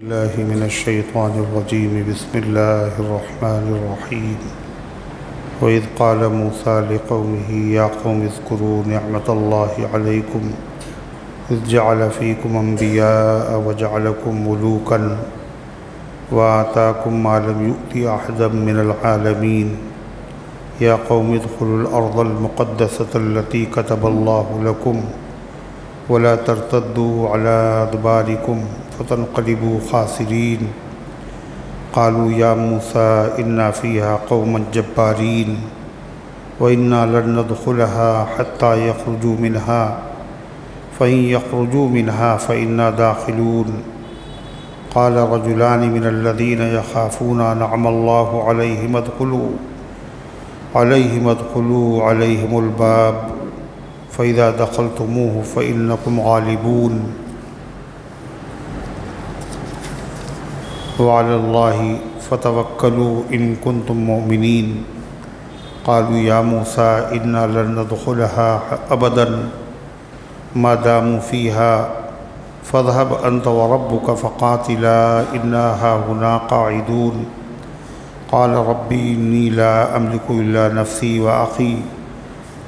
الله من الشيطان الرجيم بسم الله الرحمن الرحيم وإذ قال موسى لقومه يا قوم اذكروا نعمة الله عليكم إذ جعل فيكم أنبياء وجعلكم ملوكا وآتاكم ما لم يؤت أحدا من العالمين يا قوم ادخلوا الأرض المقدسة التي كتب الله لكم ولا ترتدوا على أدباركم فتنقلبوا خاسرين قالوا يا موسى إنا فيها قوما جبارين وإنا لن ندخلها حتى يخرجوا منها فإن يخرجوا منها فإنا داخلون قال رجلان من الذين يخافون أنعم الله عليهم ادخلوا عليهم الباب فإذا دخلتموه فإنكم غالبون وعلى الله فتوكلوا إن كنتم مؤمنين قالوا يا موسى إنا لن ندخلها أبدا ما داموا فيها فاذهب أنت وربك فقاتلا إنا هاهنا قاعدون قال ربي إني لا أملك إلا نفسي وأخي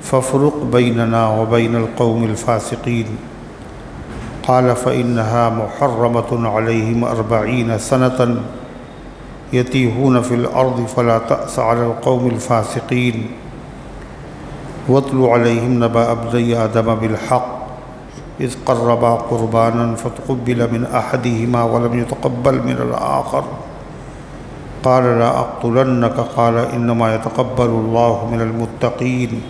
فافرق بيننا وبين القوم الفاسقين قال فإنها محرمة عليهم 40 سنة يتيهون في الأرض فلا تأس على القوم الفاسقين واتل عليهم نبأ ابني آدم بالحق إذ قربا قربانا فتقبل من أحدهما ولم يتقبل من الآخر قال لا أقتلنك قال إنما يتقبل الله من المتقين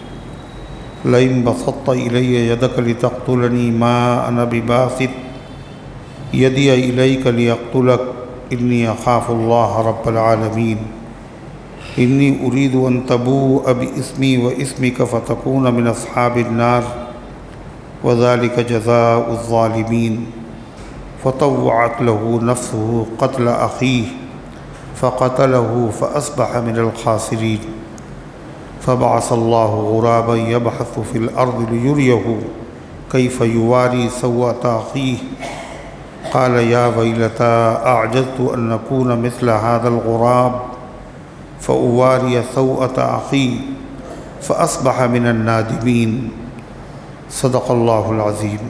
لئن بسطت إلي يدك لتقتلني ما أنا بباسط يدي إليك ليقتلك إني أخاف الله رب العالمين إني أريد أن تبوء بإسمي وإسمك فتكون من أصحاب النار وذلك جزاء الظالمين فطوعت له نفسه قتل أخيه فقتله فأصبح من الخاسرين فبعث الله غرابا يبحث في الأرض ليريه كيف يواري سوءة أخيه قال يا ويلتى أعجزت أن أكون مثل هذا الغراب فأواري سوءة أخي فأصبح من النادمين صدق اللہ العظیم۔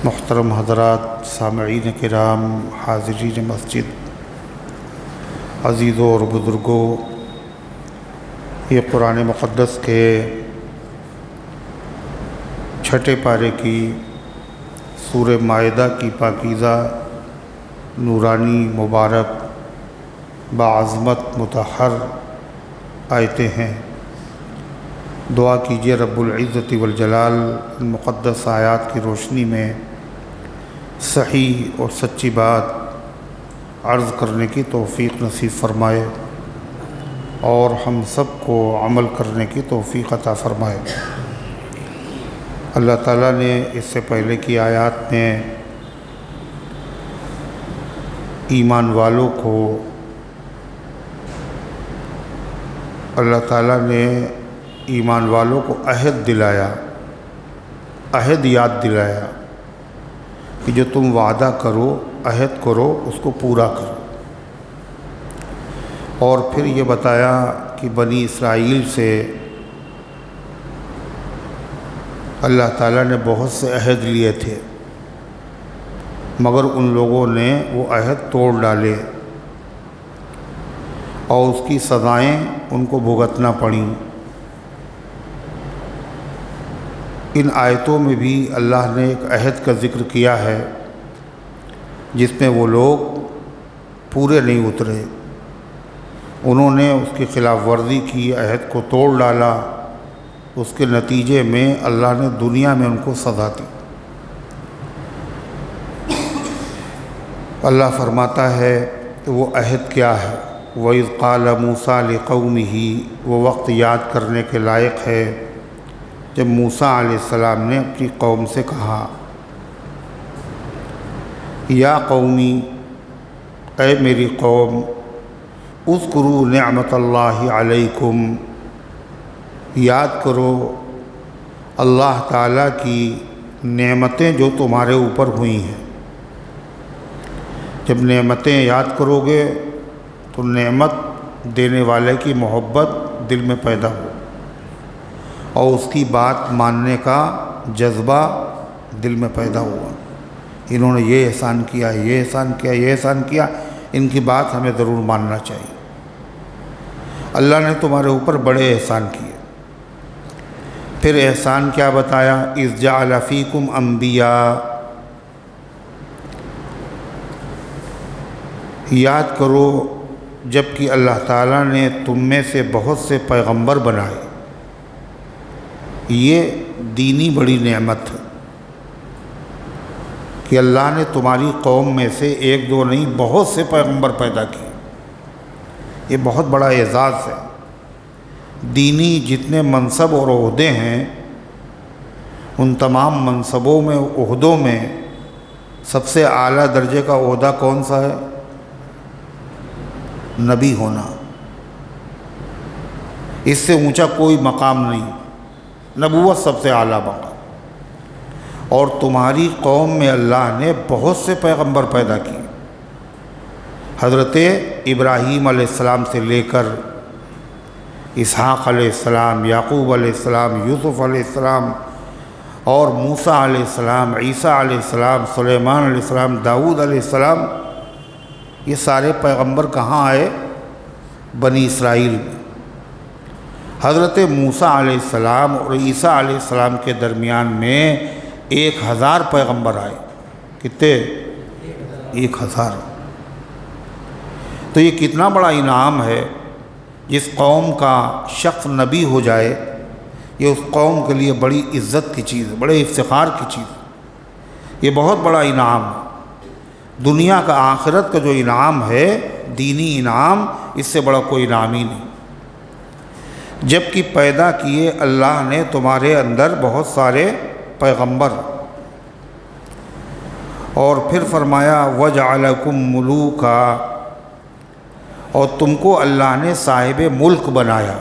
محترم حضرات، سامعین کرام، حاضرین مسجد، عزیزوں اور بزرگوں، یہ قرآن مقدس کے 6 پارے کی سورہ مائدہ کی پاکیزہ، نورانی، مبارک، باعظمت، مطہر آیتیں ہیں۔ دعا کیجیے رب العزت والجلال ان مقدس آیات کی روشنی میں صحیح اور سچی بات عرض کرنے کی توفیق نصیب فرمائے اور ہم سب کو عمل کرنے کی توفیق عطا فرمائے۔ اللہ تعالیٰ نے اس سے پہلے کی آیات میں ایمان والوں کو عہد دلایا، عہد یاد دلایا کہ جو تم وعدہ کرو، عہد کرو، اس کو پورا کرو، اور پھر یہ بتایا کہ بنی اسرائیل سے اللہ تعالیٰ نے بہت سے عہد لیے تھے، مگر ان لوگوں نے وہ عہد توڑ ڈالے اور اس کی سزائیں ان کو بھگتنا پڑیں۔ ان آیتوں میں بھی اللہ نے ایک عہد کا ذکر کیا ہے جس میں وہ لوگ پورے نہیں اترے، انہوں نے اس کی خلاف ورزی کی، عہد کو توڑ ڈالا، اس کے نتیجے میں اللہ نے دنیا میں ان کو سزا دی۔ اللہ فرماتا ہے کہ وہ عہد کیا ہے۔ وَإِذْ قَالَ مُوسَىٰ لِقَوْمِهِ، وہ وقت یاد کرنے کے لائق ہے جب موسیٰ علیہ السلام نے اپنی قوم سے کہا، یا قومی، اے میری قوم، اذکروا نعمت اللہ علیکم، یاد کرو اللہ تعالیٰ کی نعمتیں جو تمہارے اوپر ہوئی ہیں۔ جب نعمتیں یاد کرو گے تو نعمت دینے والے کی محبت دل میں پیدا ہو اور اس کی بات ماننے کا جذبہ دل میں پیدا ہوا۔ انہوں نے یہ احسان کیا، یہ احسان کیا، یہ احسان کیا، ان کی بات ہمیں ضرور ماننا چاہیے۔ اللہ نے تمہارے اوپر بڑے احسان کیے۔ پھر احسان کیا بتایا؟ اذ جعل فیکم انبیاء، یاد کرو جب کہ اللہ تعالیٰ نے تم میں سے بہت سے پیغمبر بنائے۔ یہ دینی بڑی نعمت ہے کہ اللہ نے تمہاری قوم میں سے ایک دو نہیں بہت سے پیغمبر پیدا کیے۔ یہ بہت بڑا اعزاز ہے۔ دینی جتنے منصب اور عہدے ہیں ان تمام منصبوں میں، عہدوں میں سب سے اعلیٰ درجے کا عہدہ کون سا ہے؟ نبی ہونا۔ اس سے اونچا کوئی مقام نہیں، نبوت سب سے اعلیٰ مقام۔ اور تمہاری قوم میں اللہ نے بہت سے پیغمبر پیدا کیے، حضرت ابراہیم علیہ السلام سے لے کر اسحاق علیہ السلام، یعقوب علیہ السلام، یوسف علیہ السلام، اور موسیٰ علیہ السلام، عیسیٰ علیہ السلام، سلیمان علیہ السلام، داؤد علیہ السلام۔ یہ سارے پیغمبر کہاں آئے؟ بنی اسرائیل میں۔ حضرت موسیٰ علیہ السلام اور عیسیٰ علیہ السلام کے درمیان میں 1000 پیغمبر آئے۔ کتنے؟ 1000۔ تو یہ کتنا بڑا انعام ہے، جس قوم کا شخص نبی ہو جائے یہ اس قوم کے لیے بڑی عزت کی چیز ہے، بڑے افتخار کی چیز ہے۔ یہ بہت بڑا انعام ہے۔ دنیا کا، آخرت کا جو انعام ہے، دینی انعام، اس سے بڑا کوئی انعام ہی نہیں۔ جب کہ پیدا کیے اللہ نے تمہارے اندر بہت سارے پیغمبر، اور پھر فرمایا وَجَعَلَكُم مُلُوكًا، اور تم کو اللہ نے صاحب ملک بنایا،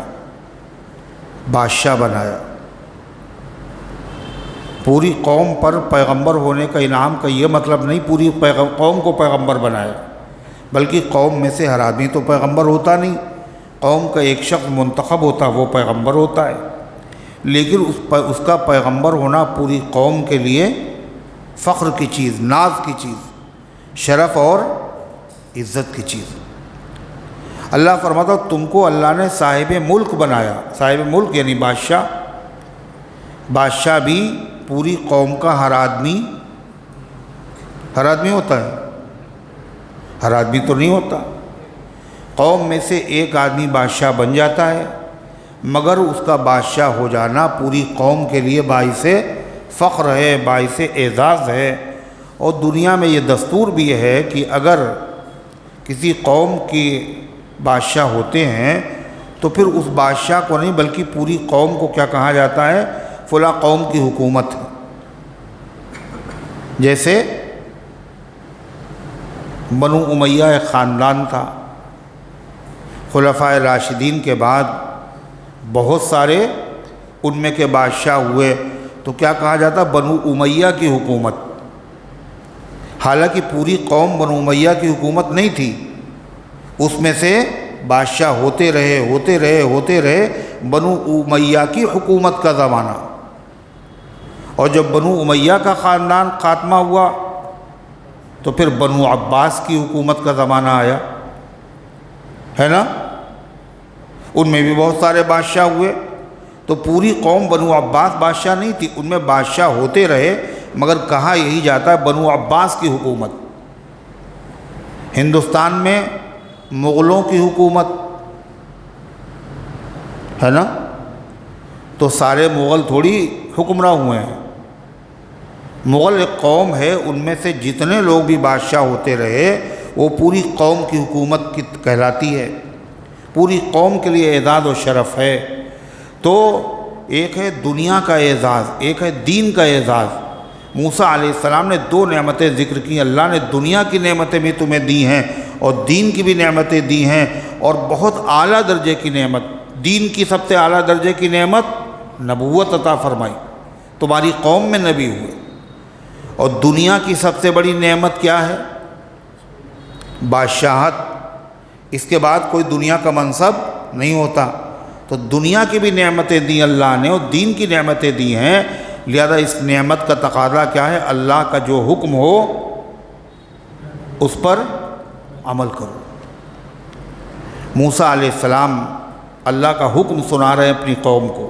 بادشاہ بنایا۔ پوری قوم پر پیغمبر ہونے کا انعام کا یہ مطلب نہیں پوری قوم کو پیغمبر بنایا، بلکہ قوم میں سے ہر آدمی تو پیغمبر ہوتا نہیں، قوم کا ایک شخص منتخب ہوتا وہ پیغمبر ہوتا ہے، لیکن اس کا پیغمبر ہونا پوری قوم کے لیے فخر کی چیز، ناز کی چیز، شرف اور عزت کی چیز۔ اللہ فرماتا تم کو اللہ نے صاحب ملک بنایا۔ صاحب ملک یعنی بادشاہ۔ بادشاہ بھی پوری قوم کا ہر آدمی ہوتا ہے؟ ہر آدمی تو نہیں ہوتا۔ قوم میں سے ایک آدمی بادشاہ بن جاتا ہے، مگر اس کا بادشاہ ہو جانا پوری قوم کے لیے باعث فخر ہے، باعث اعزاز ہے۔ اور دنیا میں یہ دستور بھی ہے کہ اگر کسی قوم کی بادشاہ ہوتے ہیں تو پھر اس بادشاہ کو نہیں بلکہ پوری قوم کو کیا کہا جاتا ہے؟ فلاں قوم کی حکومت۔ جیسے بنو امیہ ایک خاندان تھا، خلفائے راشدین کے بعد بہت سارے ان میں کے بادشاہ ہوئے، تو کیا کہا جاتا؟ بنو امیہ کی حکومت۔ حالانکہ پوری قوم بنو امیہ کی حکومت نہیں تھی، اس میں سے بادشاہ ہوتے رہے بنو امیہ کی حکومت کا زمانہ۔ اور جب بنو امیہ کا خاندان خاتمہ ہوا تو پھر بنو عباس کی حکومت کا زمانہ آیا، ہے نا؟ ان میں بھی بہت سارے بادشاہ ہوئے، تو پوری قوم بنو عباس بادشاہ نہیں تھی، ان میں بادشاہ ہوتے رہے، مگر کہا یہی جاتا ہے بنو عباس کی حکومت۔ ہندوستان میں مغلوں کی حکومت ہے نا، تو سارے مغل تھوڑی حکمراں ہوئے ہیں۔ مغل ایک قوم ہے، ان میں سے جتنے لوگ بھی بادشاہ ہوتے رہے وہ پوری قوم کی حکومت کی کہلاتی ہے، پوری قوم کے لیے اعزاز و شرف ہے۔ تو ایک ہے دنیا کا اعزاز، ایک ہے دین کا اعزاز۔ موسیٰ علیہ السلام نے 2 نعمتیں ذکر کی، اللہ نے دنیا کی نعمتیں بھی تمہیں دی ہیں اور دین کی بھی نعمتیں دی ہیں، اور بہت اعلیٰ درجے کی نعمت، دین کی سب سے اعلیٰ درجے کی نعمت نبوت عطا فرمائی، تمہاری قوم میں نبی ہوئے۔ اور دنیا کی سب سے بڑی نعمت کیا ہے؟ بادشاہت، اس کے بعد کوئی دنیا کا منصب نہیں ہوتا۔ تو دنیا کی بھی نعمتیں دی اللہ نے اور دین کی نعمتیں دی ہیں، لہذا اس نعمت کا تقاضا کیا ہے؟ اللہ کا جو حکم ہو اس پر عمل کرو۔ موسیٰ علیہ السلام اللہ کا حکم سنا رہے ہیں اپنی قوم کو،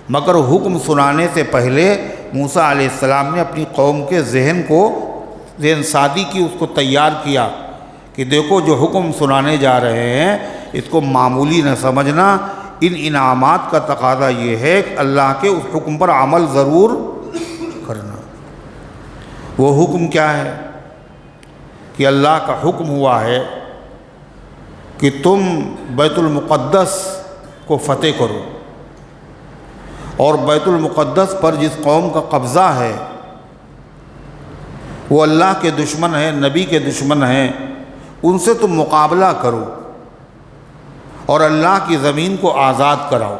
مگر حکم سنانے سے پہلے موسیٰ علیہ السلام نے اپنی قوم کے ذہن سازی کی، اس کو تیار کیا کہ دیکھو جو حکم سنانے جا رہے ہیں اس کو معمولی نہ سمجھنا، ان انعامات کا تقاضا یہ ہے کہ اللہ کے اس حکم پر عمل ضرور کرنا۔ وہ حکم کیا ہے؟ کہ اللہ کا حکم ہوا ہے کہ تم بیت المقدس کو فتح کرو، اور بیت المقدس پر جس قوم کا قبضہ ہے وہ اللہ کے دشمن ہیں، نبی کے دشمن ہیں، ان سے تم مقابلہ کرو اور اللہ کی زمین کو آزاد کراؤ۔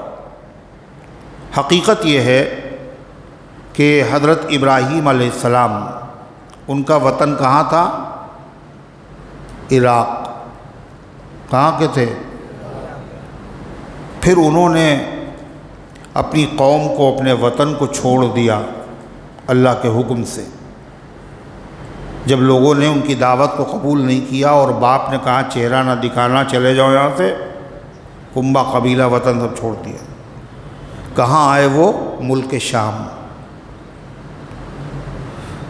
حقیقت یہ ہے کہ حضرت ابراہیم علیہ السلام، ان کا وطن کہاں تھا؟ عراق۔ کہاں کے تھے؟ پھر انہوں نے اپنی قوم کو، اپنے وطن کو چھوڑ دیا اللہ کے حکم سے۔ جب لوگوں نے ان کی دعوت کو قبول نہیں کیا اور باپ نے کہا چہرہ نہ دکھانا، چلے جاؤ یہاں سے، کنبہ قبیلہ وطن سب چھوڑ دیا۔ کہاں آئے وہ؟ ملک شام۔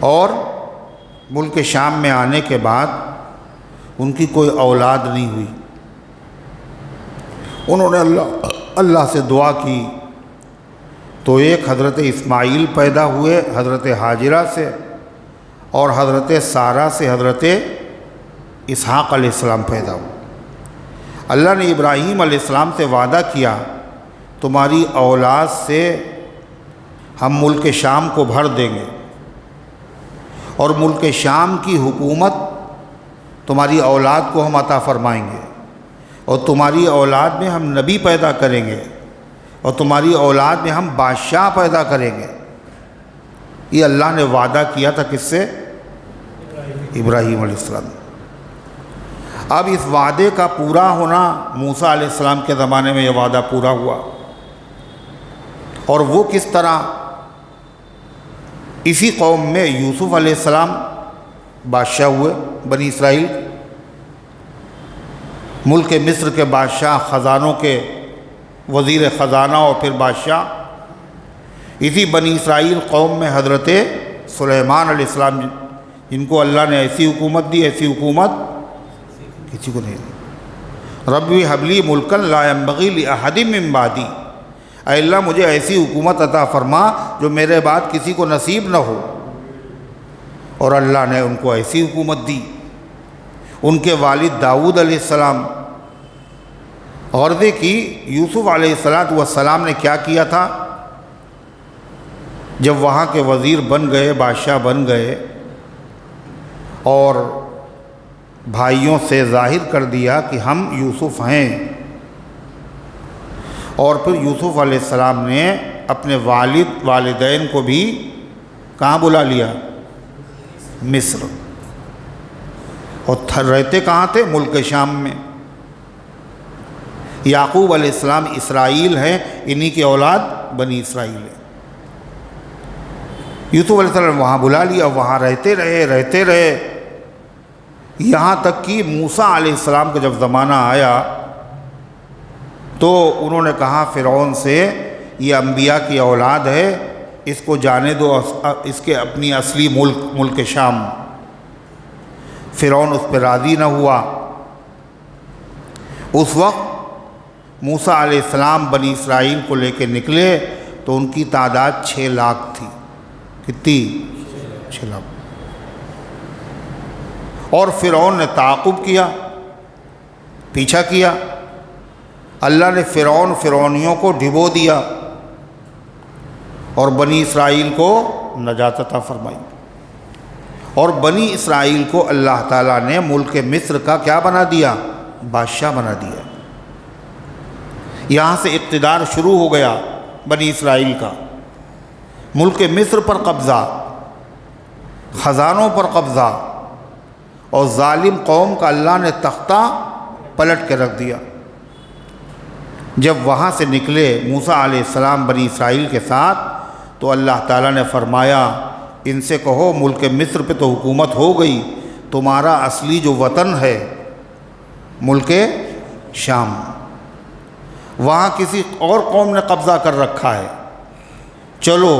اور ملک شام میں آنے کے بعد ان کی کوئی اولاد نہیں ہوئی۔ انہوں نے اللہ سے دعا کی تو ایک حضرت اسماعیل پیدا ہوئے حضرت ہاجرہ سے، اور حضرت سارہ سے حضرت اسحاق علیہ السلام پیدا ہوئے۔ اللہ نے ابراہیم علیہ السلام سے وعدہ کیا تمہاری اولاد سے ہم ملک شام کو بھر دیں گے، اور ملک شام کی حکومت تمہاری اولاد کو ہم عطا فرمائیں گے، اور تمہاری اولاد میں ہم نبی پیدا کریں گے، اور تمہاری اولاد میں ہم بادشاہ پیدا کریں گے۔ یہ اللہ نے وعدہ کیا تھا کس سے؟ ابراہیم علیہ السلام۔ اب اس وعدے کا پورا ہونا، موسیٰ علیہ السلام کے زمانے میں یہ وعدہ پورا ہوا، اور وہ کس طرح؟ اسی قوم میں یوسف علیہ السلام بادشاہ ہوئے بنی اسرائیل، ملک مصر کے بادشاہ، خزانوں کے وزیر خزانہ اور پھر بادشاہ۔ اسی بنی اسرائیل قوم میں حضرت سلیمان علیہ السلام، جن کو اللہ نے ایسی حکومت دی، ایسی حکومت کسی کو نہیں دی۔ ربی حبلی ملکن لا ينبغی لأحد من بعدی، اے اللہ مجھے ایسی حکومت عطا فرما جو میرے بعد کسی کو نصیب نہ ہو، اور اللہ نے ان کو ایسی حکومت دی۔ ان کے والد داؤد علیہ السلام، غرضے کی یوسف علیہ السلام نے کیا کیا تھا؟ جب وہاں کے وزیر بن گئے، بادشاہ بن گئے، اور بھائیوں سے ظاہر کر دیا کہ ہم یوسف ہیں، اور پھر یوسف علیہ السلام نے اپنے والدین کو بھی کہاں بلا لیا؟ مصر۔ اور رہتے کہاں تھے؟ ملک شام میں۔ یعقوب علیہ السلام اسرائیل ہیں، انہی کی اولاد بنی اسرائیل ہے۔ یوسف علیہ السلام وہاں بلا لیا، وہاں رہتے رہے، یہاں تک کہ موسیٰ علیہ السلام کا جب زمانہ آیا تو انہوں نے کہا فرعون سے یہ انبیاء کی اولاد ہے، اس کو جانے دو اس کے اپنی اصلی ملک شام۔ فرعون اس پہ راضی نہ ہوا۔ اس وقت موسیٰ علیہ السلام بنی اسرائیل کو لے کے نکلے تو ان کی تعداد 6 لاکھ تھی۔ کتنی؟ 6 لاکھ۔ اور فرعون نے تعاقب کیا، پیچھا کیا۔ اللہ نے فرعونیوں کو ڈبو دیا اور بنی اسرائیل کو نجات عطا فرمائی، اور بنی اسرائیل کو اللہ تعالیٰ نے ملک مصر کا کیا بنا دیا؟ بادشاہ بنا دیا۔ یہاں سے اقتدار شروع ہو گیا بنی اسرائیل کا، ملک مصر پر قبضہ، خزانوں پر قبضہ، اور ظالم قوم کا اللہ نے تختہ پلٹ کے رکھ دیا۔ جب وہاں سے نکلے موسیٰ علیہ السلام بنی اسرائیل کے ساتھ تو اللہ تعالیٰ نے فرمایا ان سے کہو ملک مصر پہ تو حکومت ہو گئی، تمہارا اصلی جو وطن ہے ملک شام، وہاں کسی اور قوم نے قبضہ کر رکھا ہے، چلو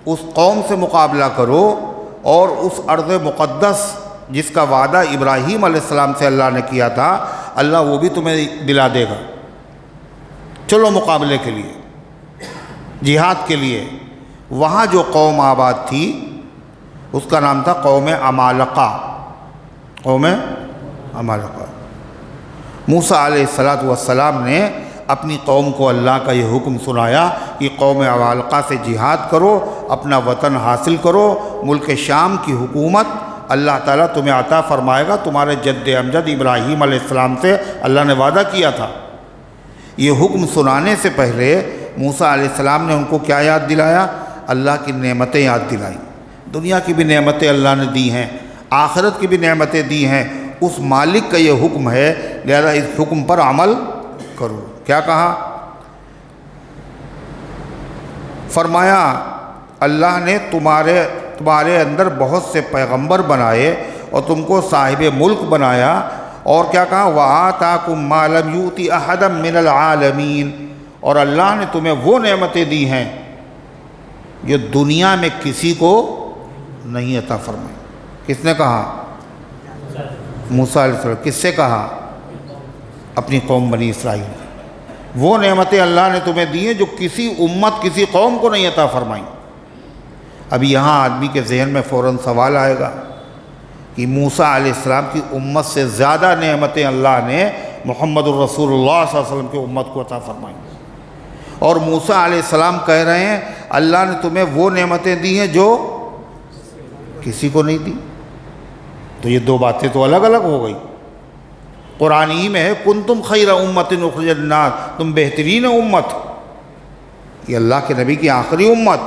اس قوم سے مقابلہ کرو اور اس ارض مقدس جس کا وعدہ ابراہیم علیہ السلام سے اللہ نے کیا تھا، اللہ وہ بھی تمہیں دلا دے گا، چلو مقابلے کے لیے، جہاد کے لیے۔ وہاں جو قوم آباد تھی اس کا نام تھا قوم عمالقہ، قوم عمالقہ۔ موسیٰ علیہ السلام نے اپنی قوم کو اللہ کا یہ حکم سنایا کہ قوم عمالقہ سے جہاد کرو، اپنا وطن حاصل کرو، ملک شام کی حکومت اللہ تعالیٰ تمہیں عطا فرمائے گا، تمہارے جد امجد ابراہیم علیہ السلام سے اللہ نے وعدہ کیا تھا۔ یہ حکم سنانے سے پہلے موسیٰ علیہ السلام نے ان کو کیا یاد دلایا؟ اللہ کی نعمتیں یاد دلائیں۔ دنیا کی بھی نعمتیں اللہ نے دی ہیں، آخرت کی بھی نعمتیں دی ہیں، اس مالک کا یہ حکم ہے، لہذا اس حکم پر عمل کرو۔ کیا کہا؟ فرمایا اللہ نے تمہارے اندر بہت سے پیغمبر بنائے اور تم کو صاحب ملک بنایا، اور کیا کہا؟ وَآتَاكُم مَّا لَمْ يُؤْتِ أَحَدًا مِّنَ الْعَالَمِينَ، اور اللہ نے تمہیں وہ نعمتیں دی ہیں جو دنیا میں کسی کو نہیں عطا فرمائی۔ کس نے کہا؟ موسیٰ علیہ السلام۔ کس سے کہا؟ اپنی قوم بنی اسرائیل۔ وہ نعمتیں اللہ نے تمہیں دی ہیں جو کسی امت کسی قوم کو نہیں عطا فرمائیں۔ اب یہاں آدمی کے ذہن میں فوراً سوال آئے گا کہ موسیٰ علیہ السلام کی امت سے زیادہ نعمتیں اللہ نے محمد الرسول اللہ صلی اللہ علیہ وسلم کی امت کو عطا فرمائیں، اور موسیٰ علیہ السلام کہہ رہے ہیں اللہ نے تمہیں وہ نعمتیں دی ہیں جو کسی کو نہیں دی۔ تو یہ دو باتیں تو الگ الگ ہو گئی۔ قرآن ہی میں ہے کنتم خیر امت اخرجت للناس، تم بہترین امت، یہ اللہ کے نبی کی آخری امت۔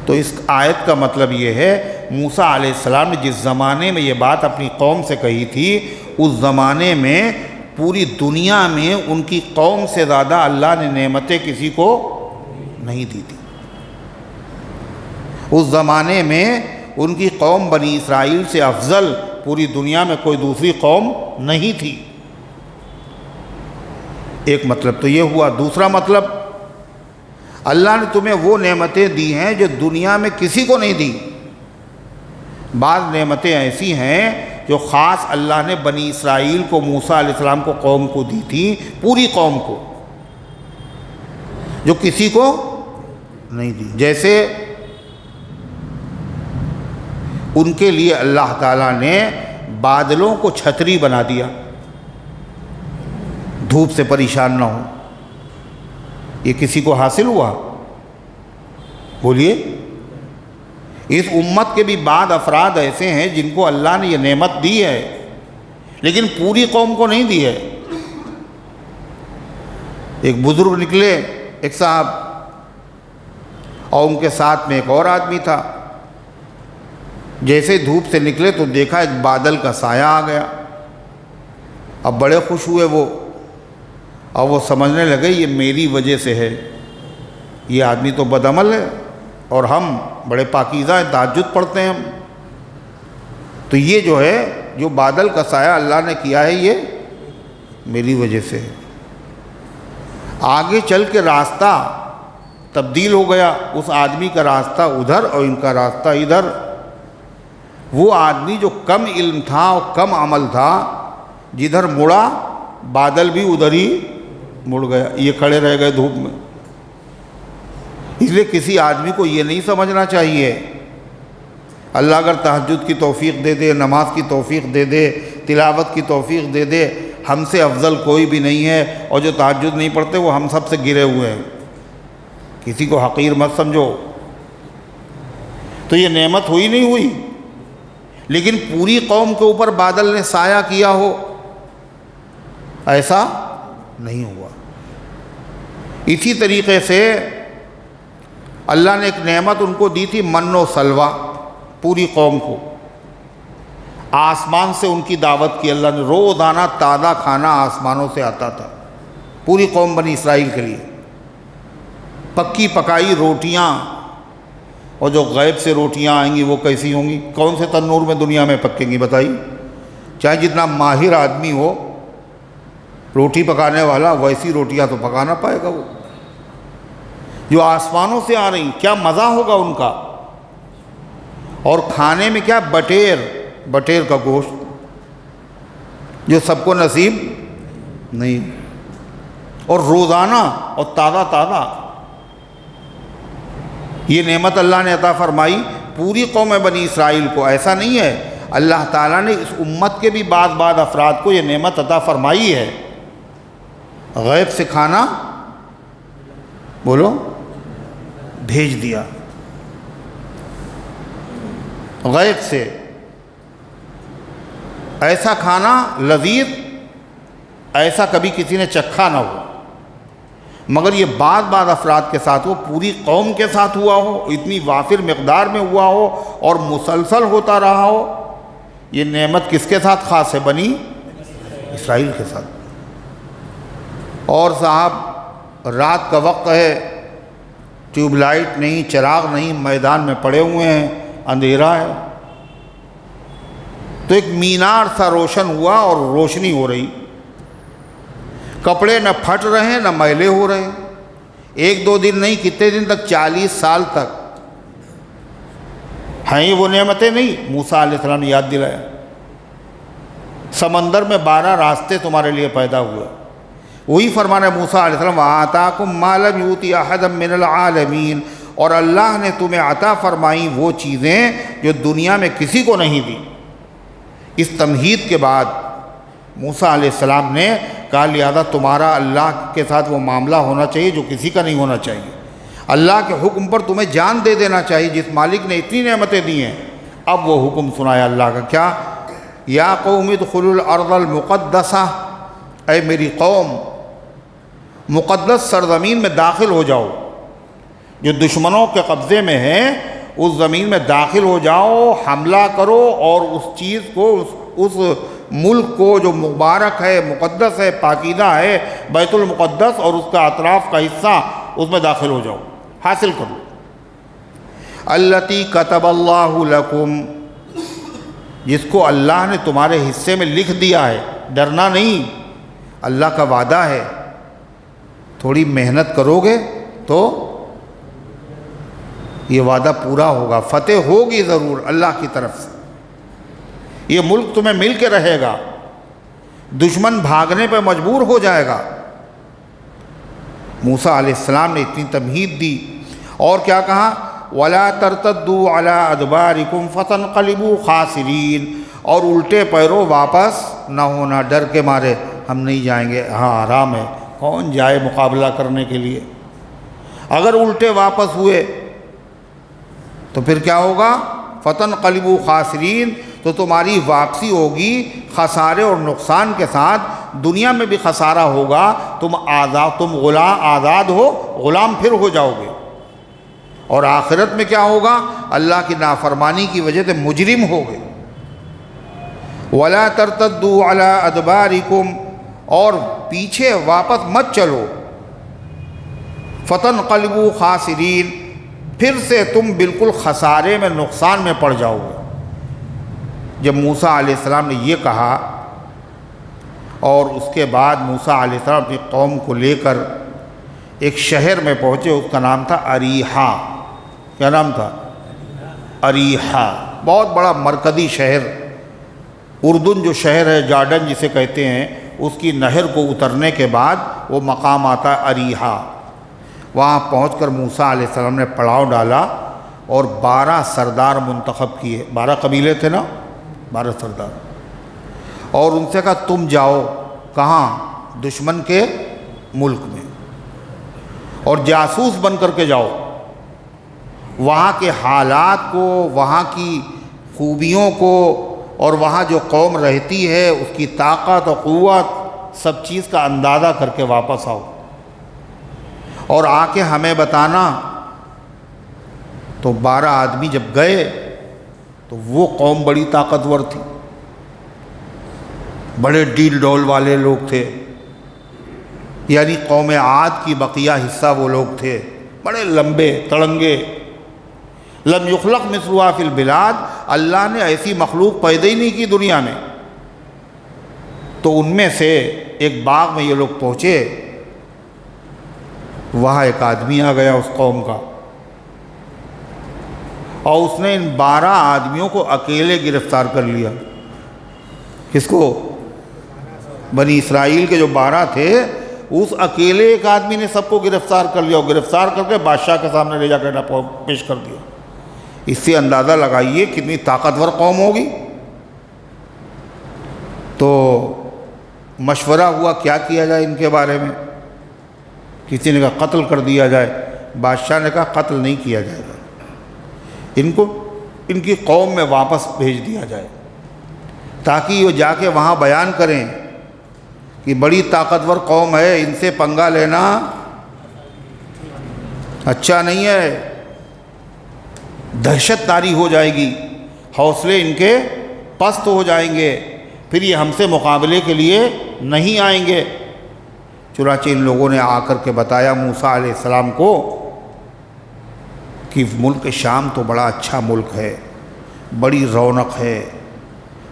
تو اس آیت کا مطلب یہ ہے موسیٰ علیہ السلام نے جس زمانے میں یہ بات اپنی قوم سے کہی تھی، اس زمانے میں پوری دنیا میں ان کی قوم سے زیادہ اللہ نے نعمتیں کسی کو نہیں دی تھی۔ اس زمانے میں ان کی قوم بنی اسرائیل سے افضل پوری دنیا میں کوئی دوسری قوم نہیں تھی۔ ایک مطلب تو یہ ہوا۔ دوسرا مطلب، اللہ نے تمہیں وہ نعمتیں دی ہیں جو دنیا میں کسی کو نہیں دی۔ بعض نعمتیں ایسی ہیں جو خاص اللہ نے بنی اسرائیل کو، موسیٰ علیہ السلام کو، قوم کو دی تھی، پوری قوم کو، جو کسی کو نہیں دی۔ جیسے ان کے لیے اللہ تعالیٰ نے بادلوں کو چھتری بنا دیا، دھوپ سے پریشان نہ ہو۔ یہ کسی کو حاصل ہوا؟ بولیے۔ اس امت کے بھی بعض افراد ایسے ہیں جن کو اللہ نے یہ نعمت دی ہے، لیکن پوری قوم کو نہیں دی ہے۔ ایک بزرگ نکلے، ایک صاحب، اور ان کے ساتھ میں ایک اور آدمی تھا۔ جیسے دھوپ سے نکلے تو دیکھا ایک بادل کا سایہ آ گیا۔ اب بڑے خوش ہوئے وہ، اور وہ سمجھنے لگے یہ میری وجہ سے ہے، یہ آدمی تو بدعمل ہے اور ہم بڑے پاکیزہ ہیں، تہجد پڑھتے ہیں ہم، تو یہ جو ہے جو بادل کا سایہ اللہ نے کیا ہے یہ میری وجہ سے ہے۔ آگے چل کے راستہ تبدیل ہو گیا، اس آدمی کا راستہ ادھر اور ان کا راستہ ادھر۔ وہ آدمی جو کم علم تھا اور کم عمل تھا، جدھر مڑا بادل بھی ادھر ہی مڑ گیا، یہ کھڑے رہ گئے دھوپ میں۔ اس لیے کسی آدمی کو یہ نہیں سمجھنا چاہیے اللہ اگر تہجد کی توفیق دے دے، نماز کی توفیق دے دے، تلاوت کی توفیق دے دے، ہم سے افضل کوئی بھی نہیں ہے، اور جو تہجد نہیں پڑھتے وہ ہم سب سے گرے ہوئے ہیں۔ کسی کو حقیر مت سمجھو۔ تو یہ نعمت ہوئی نہیں ہوئی، لیکن پوری قوم کے اوپر بادل نے سایہ کیا ہو، ایسا نہیں ہوا۔ اسی طریقے سے اللہ نے ایک نعمت ان کو دی تھی، من و سلوہ، پوری قوم کو۔ آسمان سے ان کی دعوت کی اللہ نے، روزانہ تازہ کھانا آسمانوں سے آتا تھا پوری قوم بنی اسرائیل کے لیے، پکی پکائی روٹیاں، اور جو غیب سے روٹیاں آئیں گی وہ کیسی ہوں گی؟ کون سے تنور میں دنیا میں پکیں گی بتائیے؟ چاہے جتنا ماہر آدمی ہو روٹی پکانے والا، ویسی روٹیاں تو پکانا پائے گا وہ، جو آسمانوں سے آ رہی، کیا مزہ ہوگا ان کا۔ اور کھانے میں کیا؟ بٹیر کا گوشت، جو سب کو نصیب نہیں، اور روزانہ اور تازہ۔ یہ نعمت اللہ نے عطا فرمائی پوری قوم بنی اسرائیل کو۔ ایسا نہیں ہے، اللہ تعالیٰ نے اس امت کے بھی بعض افراد کو یہ نعمت عطا فرمائی ہے، غیب سے کھانا بولو بھیج دیا، غیب سے ایسا کھانا لذیذ ایسا کبھی کسی نے چکھا نہ ہو، مگر یہ بعض افراد کے ساتھ ہو، پوری قوم کے ساتھ ہوا ہو، اتنی وافر مقدار میں ہوا ہو اور مسلسل ہوتا رہا ہو۔ یہ نعمت کس کے ساتھ خاص ہے؟ بنی اسرائیل کے ساتھ۔ اور صاحب رات کا وقت ہے، ٹیوب لائٹ نہیں، چراغ نہیں، میدان میں پڑے ہوئے ہیں، اندھیرا ہے، تو ایک مینار سا روشن ہوا اور روشنی ہو رہی، کپڑے نہ پھٹ رہے ہیں نہ میلے ہو رہے ہیں، ایک دو دن نہیں، کتنے دن تک؟ 40 سال تک ہیں یہ وہ نعمتیں نہیں؟ موسیٰ علیہ السلام نے یاد دلایا، سمندر میں 12 راستے تمہارے لیے پیدا ہوئے، وہی فرمانا موسیٰ علیہ السلام وَآتَاكُم مَّا لَمْ يُؤْتِ أَحَدًا مِّنَ الْعَالَمِينَ، اور اللہ نے تمہیں عطا فرمائی وہ چیزیں جو دنیا میں کسی کو نہیں دی۔ اس تمہید کے بعد موسیٰ علیہ السلام نے کہا لہذا تمہارا اللہ کے ساتھ وہ معاملہ ہونا چاہیے جو کسی کا نہیں ہونا چاہیے، اللہ کے حکم پر تمہیں جان دے دینا چاہیے، جس مالک نے اتنی نعمتیں دی ہیں۔ اب وہ حکم سنایا اللہ کا، کیا؟ یا قوم ادخلوا الارض المقدسہ، اے میری قوم مقدس سرزمین میں داخل ہو جاؤ، جو دشمنوں کے قبضے میں ہے اس زمین میں داخل ہو جاؤ، حملہ کرو، اور اس چیز کو، اس ملک کو جو مبارک ہے، مقدس ہے، پاکیزہ ہے، بیت المقدس اور اس کا اطراف کا حصہ، اس میں داخل ہو جاؤ، حاصل کرو۔ التی کتب اللہ لکم، جس کو اللہ نے تمہارے حصے میں لکھ دیا ہے، ڈرنا نہیں، اللہ کا وعدہ ہے، تھوڑی محنت کرو گے تو یہ وعدہ پورا ہوگا، فتح ہوگی ضرور اللہ کی طرف سے، یہ ملک تمہیں مل کے رہے گا، دشمن بھاگنے پہ مجبور ہو جائے گا۔ موسیٰ علیہ السلام نے اتنی تمہید دی، اور کیا کہا؟ وَلَا تَرْتَدُّوا عَلَىٰ أَدْبَارِكُمْ فَتَنْقَلِبُوا خَاسِرِينَ، اور الٹے پیروں واپس نہ ہونا، ڈر کے مارے ہم نہیں جائیں گے، ہاں آرام ہے، کون جائے مقابلہ کرنے کے لیے؟ اگر الٹے واپس ہوئے تو پھر کیا ہوگا؟ فَتَنْقَلِبُوا خَاسِرِينَ، تو تمہاری واپسی ہوگی خسارے اور نقصان کے ساتھ، دنیا میں بھی خسارہ ہوگا، تم آزاد ہو، غلام پھر ہو جاؤ گے، اور آخرت میں کیا ہوگا؟ اللہ کی نافرمانی کی وجہ سے مجرم ہو گئے۔ وَلَا تَرْتَدُّوا عَلَىٰ أَدْبَارِكُمْ، اور پیچھے واپس مت چلو، فَتَنْقَلِبُوا خَاسِرِينَ، پھر سے تم بالکل خسارے میں، نقصان میں پڑ جاؤ گے۔ جب موسیٰ علیہ السلام نے یہ کہا، اور اس کے بعد موسیٰ علیہ السلام اپنی قوم کو لے کر ایک شہر میں پہنچے، اس کا نام تھا اریحا۔ کیا نام تھا؟ اریحا، بہت بڑا مرکزی شہر، اردن جو شہر ہے، جارڈن جسے کہتے ہیں، اس کی نہر کو اترنے کے بعد وہ مقام آتا ہے اریحا۔ وہاں پہنچ کر موسیٰ علیہ السلام نے پڑاؤ ڈالا اور 12 سردار منتخب کیے، 12 قبیلے تھے نا، 12 سردار، اور ان سے کہا تم جاؤ کہاں؟ دشمن کے ملک میں، اور جاسوس بن کر کے جاؤ، وہاں کے حالات کو، وہاں کی خوبیوں کو، اور وہاں جو قوم رہتی ہے اس کی طاقت و قوت، سب چیز کا اندازہ کر کے واپس آؤ، اور آ کے ہمیں بتانا۔ تو 12 آدمی جب گئے تو وہ قوم بڑی طاقتور تھی، بڑے ڈیل ڈول والے لوگ تھے، یعنی قوم عاد کی بقیہ حصہ وہ لوگ تھے، بڑے لمبے تڑنگے۔ لم یخلق مثلها فی البلاد، اللہ نے ایسی مخلوق پیدا ہی نہیں کی دنیا میں۔ تو ان میں سے ایک باغ میں یہ لوگ پہنچے، وہاں ایک آدمی آ گیا اس قوم کا، اور اس نے ان 12 آدمیوں کو اکیلے گرفتار کر لیا۔ کس کو؟ بنی اسرائیل کے جو 12 تھے، اس اکیلے ایک آدمی نے سب کو گرفتار کر لیا، اور گرفتار کر کے بادشاہ کے سامنے لے جا کے پیش کر دیا۔ اس سے اندازہ لگائیے کتنی طاقتور قوم ہوگی۔ تو مشورہ ہوا کیا کیا جائے ان کے بارے میں۔ کسی نے کہا قتل کر دیا جائے، بادشاہ نے کہا قتل نہیں کیا جائے گا، ان کو ان کی قوم میں واپس بھیج دیا جائے، تاکہ وہ جا کے وہاں بیان کریں کہ بڑی طاقتور قوم ہے، ان سے پنگا لینا اچھا نہیں ہے، دہشت طاری ہو جائے گی، حوصلے ان کے پست ہو جائیں گے، پھر یہ ہم سے مقابلے کے لیے نہیں آئیں گے۔ چنانچہ ان لوگوں نے آ کر کے بتایا موسیٰ علیہ السلام کو کہ ملک شام تو بڑا اچھا ملک ہے، بڑی رونق ہے،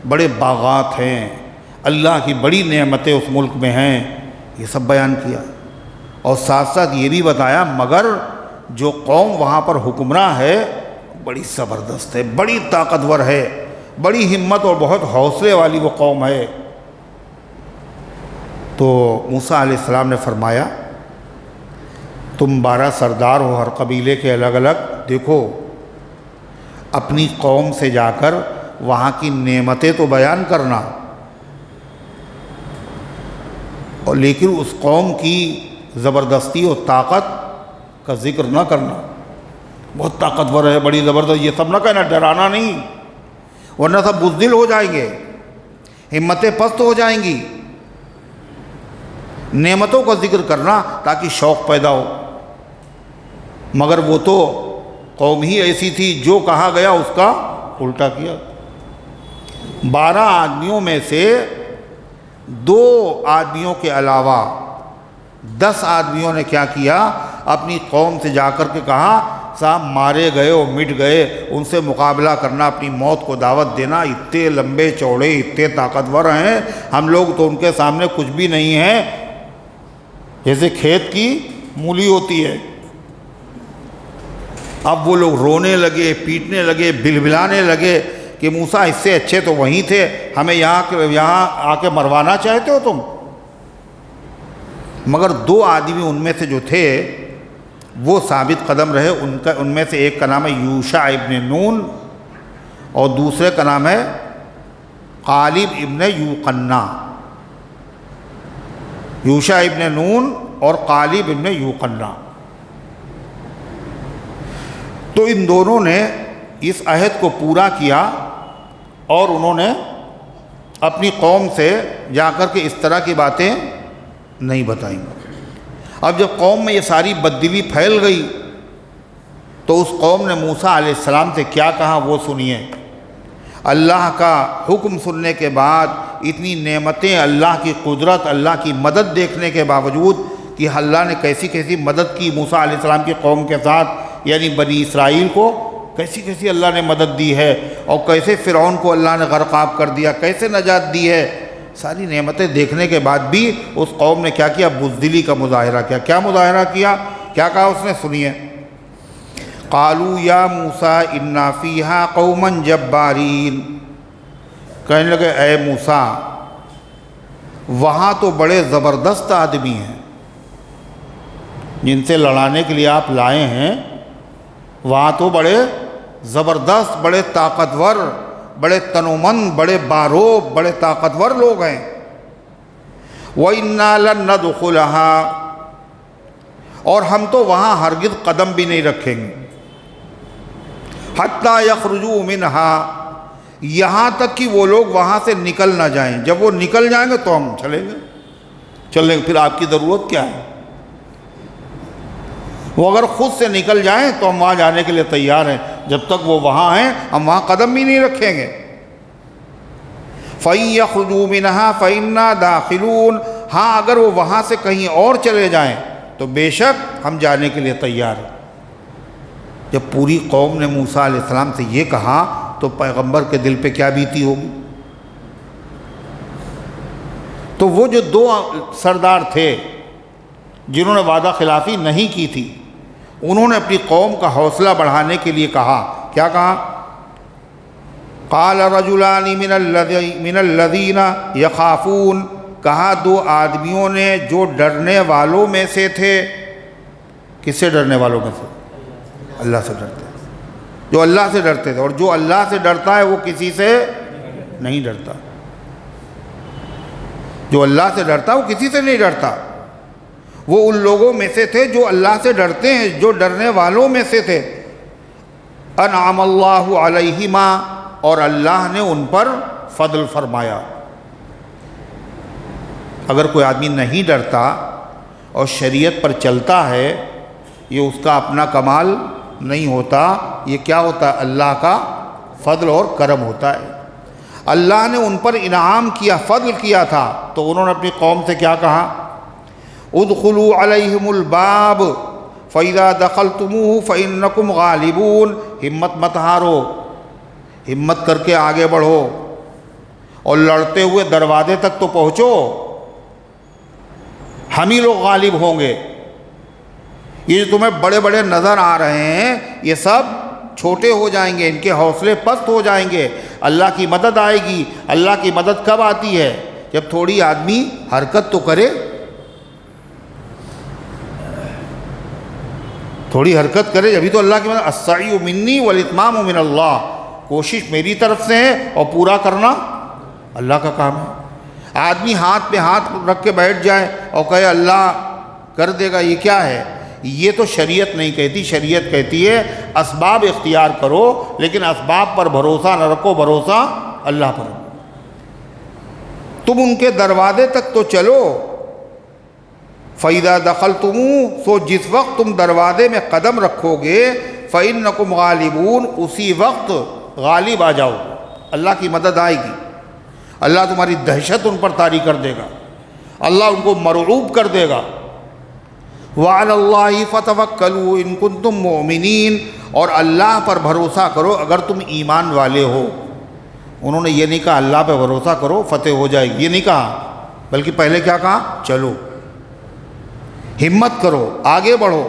بڑے باغات ہیں، اللہ کی بڑی نعمتیں اس ملک میں ہیں، یہ سب بیان کیا۔ اور ساتھ ساتھ یہ بھی بتایا مگر جو قوم وہاں پر حکمراں ہے بڑی زبردست ہے، بڑی طاقتور ہے، بڑی ہمت اور بہت حوصلے والی وہ قوم ہے۔ تو موسیٰ علیہ السلام نے فرمایا تم 12 سردار ہو ہر قبیلے کے الگ الگ، دیکھو اپنی قوم سے جا کر وہاں کی نعمتیں تو بیان کرنا، اور لیکن اس قوم کی زبردستی اور طاقت کا ذکر نہ کرنا، بہت طاقتور ہے، بڑی زبردست، یہ سب نہ کہنا، ڈرانا نہیں، ورنہ سب بزدل ہو جائیں گے، ہمتیں پست ہو جائیں گی۔ نعمتوں کا ذکر کرنا تاکہ شوق پیدا ہو۔ مگر وہ تو قوم ہی ایسی تھی، جو کہا گیا اس کا الٹا کیا۔ 12 آدمیوں میں سے 2 آدمیوں کے علاوہ 10 آدمیوں نے کیا کیا، اپنی قوم سے جا کر کے کہا صاحب مارے گئے اور مٹ گئے، ان سے مقابلہ کرنا، اپنی موت کو دعوت دینا، اتنے لمبے چوڑے، اتنے طاقتور ہیں، ہم لوگ تو ان کے سامنے کچھ بھی نہیں ہیں، جیسے کھیت کی مولی ہوتی ہے۔ اب وہ لوگ رونے لگے، پیٹنے لگے، بلبلانے لگے کہ موسیٰ اس سے اچھے تو وہیں تھے، ہمیں یہاں آ کے مروانا چاہتے ہو تم۔ مگر 2 آدمی ان میں سے جو تھے وہ ثابت قدم رہے، ان میں سے ایک کا نام ہے یوشع ابن نون اور دوسرے کا نام ہے قالب ابن یوقنا۔ یوشع ابن نون اور قالب ابن یوقنا، تو ان دونوں نے اس عہد کو پورا کیا اور انہوں نے اپنی قوم سے جا کر کے اس طرح کی باتیں نہیں بتائیں۔ اب جب قوم میں یہ ساری بددلی پھیل گئی تو اس قوم نے موسیٰ علیہ السلام سے کیا کہا وہ سنیے۔ اللہ کا حکم سننے کے بعد، اتنی نعمتیں، اللہ کی قدرت، اللہ کی مدد دیکھنے کے باوجود کہ اللہ نے کیسی کیسی مدد کی موسیٰ علیہ السلام کی قوم کے ساتھ، یعنی بنی اسرائیل کو کیسی کیسی اللہ نے مدد دی ہے، اور کیسے فرعون کو اللہ نے غرقاب کر دیا، کیسے نجات دی ہے، ساری نعمتیں دیکھنے کے بعد بھی اس قوم نے کیا کیا، بزدلی کا مظاہرہ کیا۔ کیا مظاہرہ کیا، کیا کہا اس نے، سنیے۔ قالوا یا موسیٰ انا فیہا قوما جبارین، کہنے لگے اے موسیٰ وہاں تو بڑے زبردست آدمی ہیں جن سے لڑانے کے لیے آپ لائے ہیں، وہاں تو بڑے زبردست، بڑے طاقتور، بڑے تنومند، بڑے باروب، بڑے طاقتور لوگ ہیں۔ وَإِنَّا لَن نَّدْخُلَهَا، اور ہم تو وہاں ہرگز قدم بھی نہیں رکھیں گے، حَتَّى يَخْرُجُوا مِنْهَا، یہاں تک کہ وہ لوگ وہاں سے نکل نہ جائیں، جب وہ نکل جائیں گے تو ہم چلیں گے، پھر آپ کی ضرورت کیا ہے؟ وہ اگر خود سے نکل جائیں تو ہم وہاں جانے کے لیے تیار ہیں، جب تک وہ وہاں ہیں ہم وہاں قدم بھی نہیں رکھیں گے۔ فَإِن يَخْرُجُوا مِنْهَا فَإِنَّا دَاخِلُونَ، ہاں اگر وہ وہاں سے کہیں اور چلے جائیں تو بے شک ہم جانے کے لیے تیار ہیں۔ جب پوری قوم نے موسیٰ علیہ السلام سے یہ کہا تو پیغمبر کے دل پہ کیا بیتی ہوگی؟ تو وہ جو دو سردار تھے جنہوں نے وعدہ خلافی نہیں کی تھی، انہوں نے اپنی قوم کا حوصلہ بڑھانے کے لیے کہا، کیا کہا؟ قال رجلان من الذین یخافون، کہا دو آدمیوں نے جو ڈرنے والوں میں سے تھے۔ کس سے ڈرنے والوں میں سے؟ اللہ سے ڈرتے ہیں، جو اللہ سے ڈرتے تھے، اور جو اللہ سے ڈرتا ہے وہ کسی سے نہیں ڈرتا۔ جو اللہ سے ڈرتا ہے وہ کسی سے نہیں ڈرتا۔ وہ ان لوگوں میں سے تھے جو اللہ سے ڈرتے ہیں، جو ڈرنے والوں میں سے تھے۔ انعم اللہ علیہما، اور اللہ نے ان پر فضل فرمایا۔ اگر کوئی آدمی نہیں ڈرتا اور شریعت پر چلتا ہے، یہ اس کا اپنا کمال نہیں ہوتا، یہ کیا ہوتا ہے؟ اللہ کا فضل اور کرم ہوتا ہے۔ اللہ نے ان پر انعام کیا، فضل کیا تھا، تو انہوں نے اپنی قوم سے کیا کہا؟ ادخلوا علیہم الباب فاذا دخلتموہ فانکم غالبون، ہمت مت ہارو، ہمت کر کے آگے بڑھو اور لڑتے ہوئے دروازے تک تو پہنچو، ہم ہی لوگ غالب ہوں گے۔ یہ جو تمہیں بڑے بڑے نظر آ رہے ہیں یہ سب چھوٹے ہو جائیں گے، ان کے حوصلے پست ہو جائیں گے، اللہ کی مدد آئے گی۔ اللہ کی مدد کب آتی ہے؟ جب تھوڑی آدمی حرکت تو کرے، تھوڑی حرکت کرے، جبھی تو اللہ کی مدد۔ السعی منی والاتمام من اللہ، کوشش میری طرف سے ہے اور پورا کرنا اللہ کا کام ہے۔ آدمی ہاتھ پہ ہاتھ رکھ کے بیٹھ جائے اور کہے اللہ کر دے گا، یہ کیا ہے؟ یہ تو شریعت نہیں کہتی۔ شریعت کہتی ہے اسباب اختیار کرو، لیکن اسباب پر بھروسہ نہ رکھو، بھروسہ اللہ پر۔ تم ان کے دروازے تک تو چلو۔ فَإِذَا دَخَلْتُمُوهُ، سو جس وقت تم دروازے میں قدم رکھو گے، فَإِنَّكُمْ غَالِبُونَ، اسی وقت غالب آ جاؤ، اللہ کی مدد آئے گی، اللہ تمہاری دہشت ان پر طاری کر دے گا، اللہ ان کو مرعوب کر دے گا۔ وَعَلَى اللَّهِ فَتَوَكَّلُوا إِن كُنتُم مُؤْمِنِينَ، اور اللہ پر بھروسہ کرو اگر تم ایمان والے ہو۔ انہوں نے یہ نہیں کہا اللہ پہ بھروسہ کرو فتح ہو جائے گی، یہ نہیں کہا، بلکہ پہلے کیا کہا؟ چلو، ہمت کرو، آگے بڑھو۔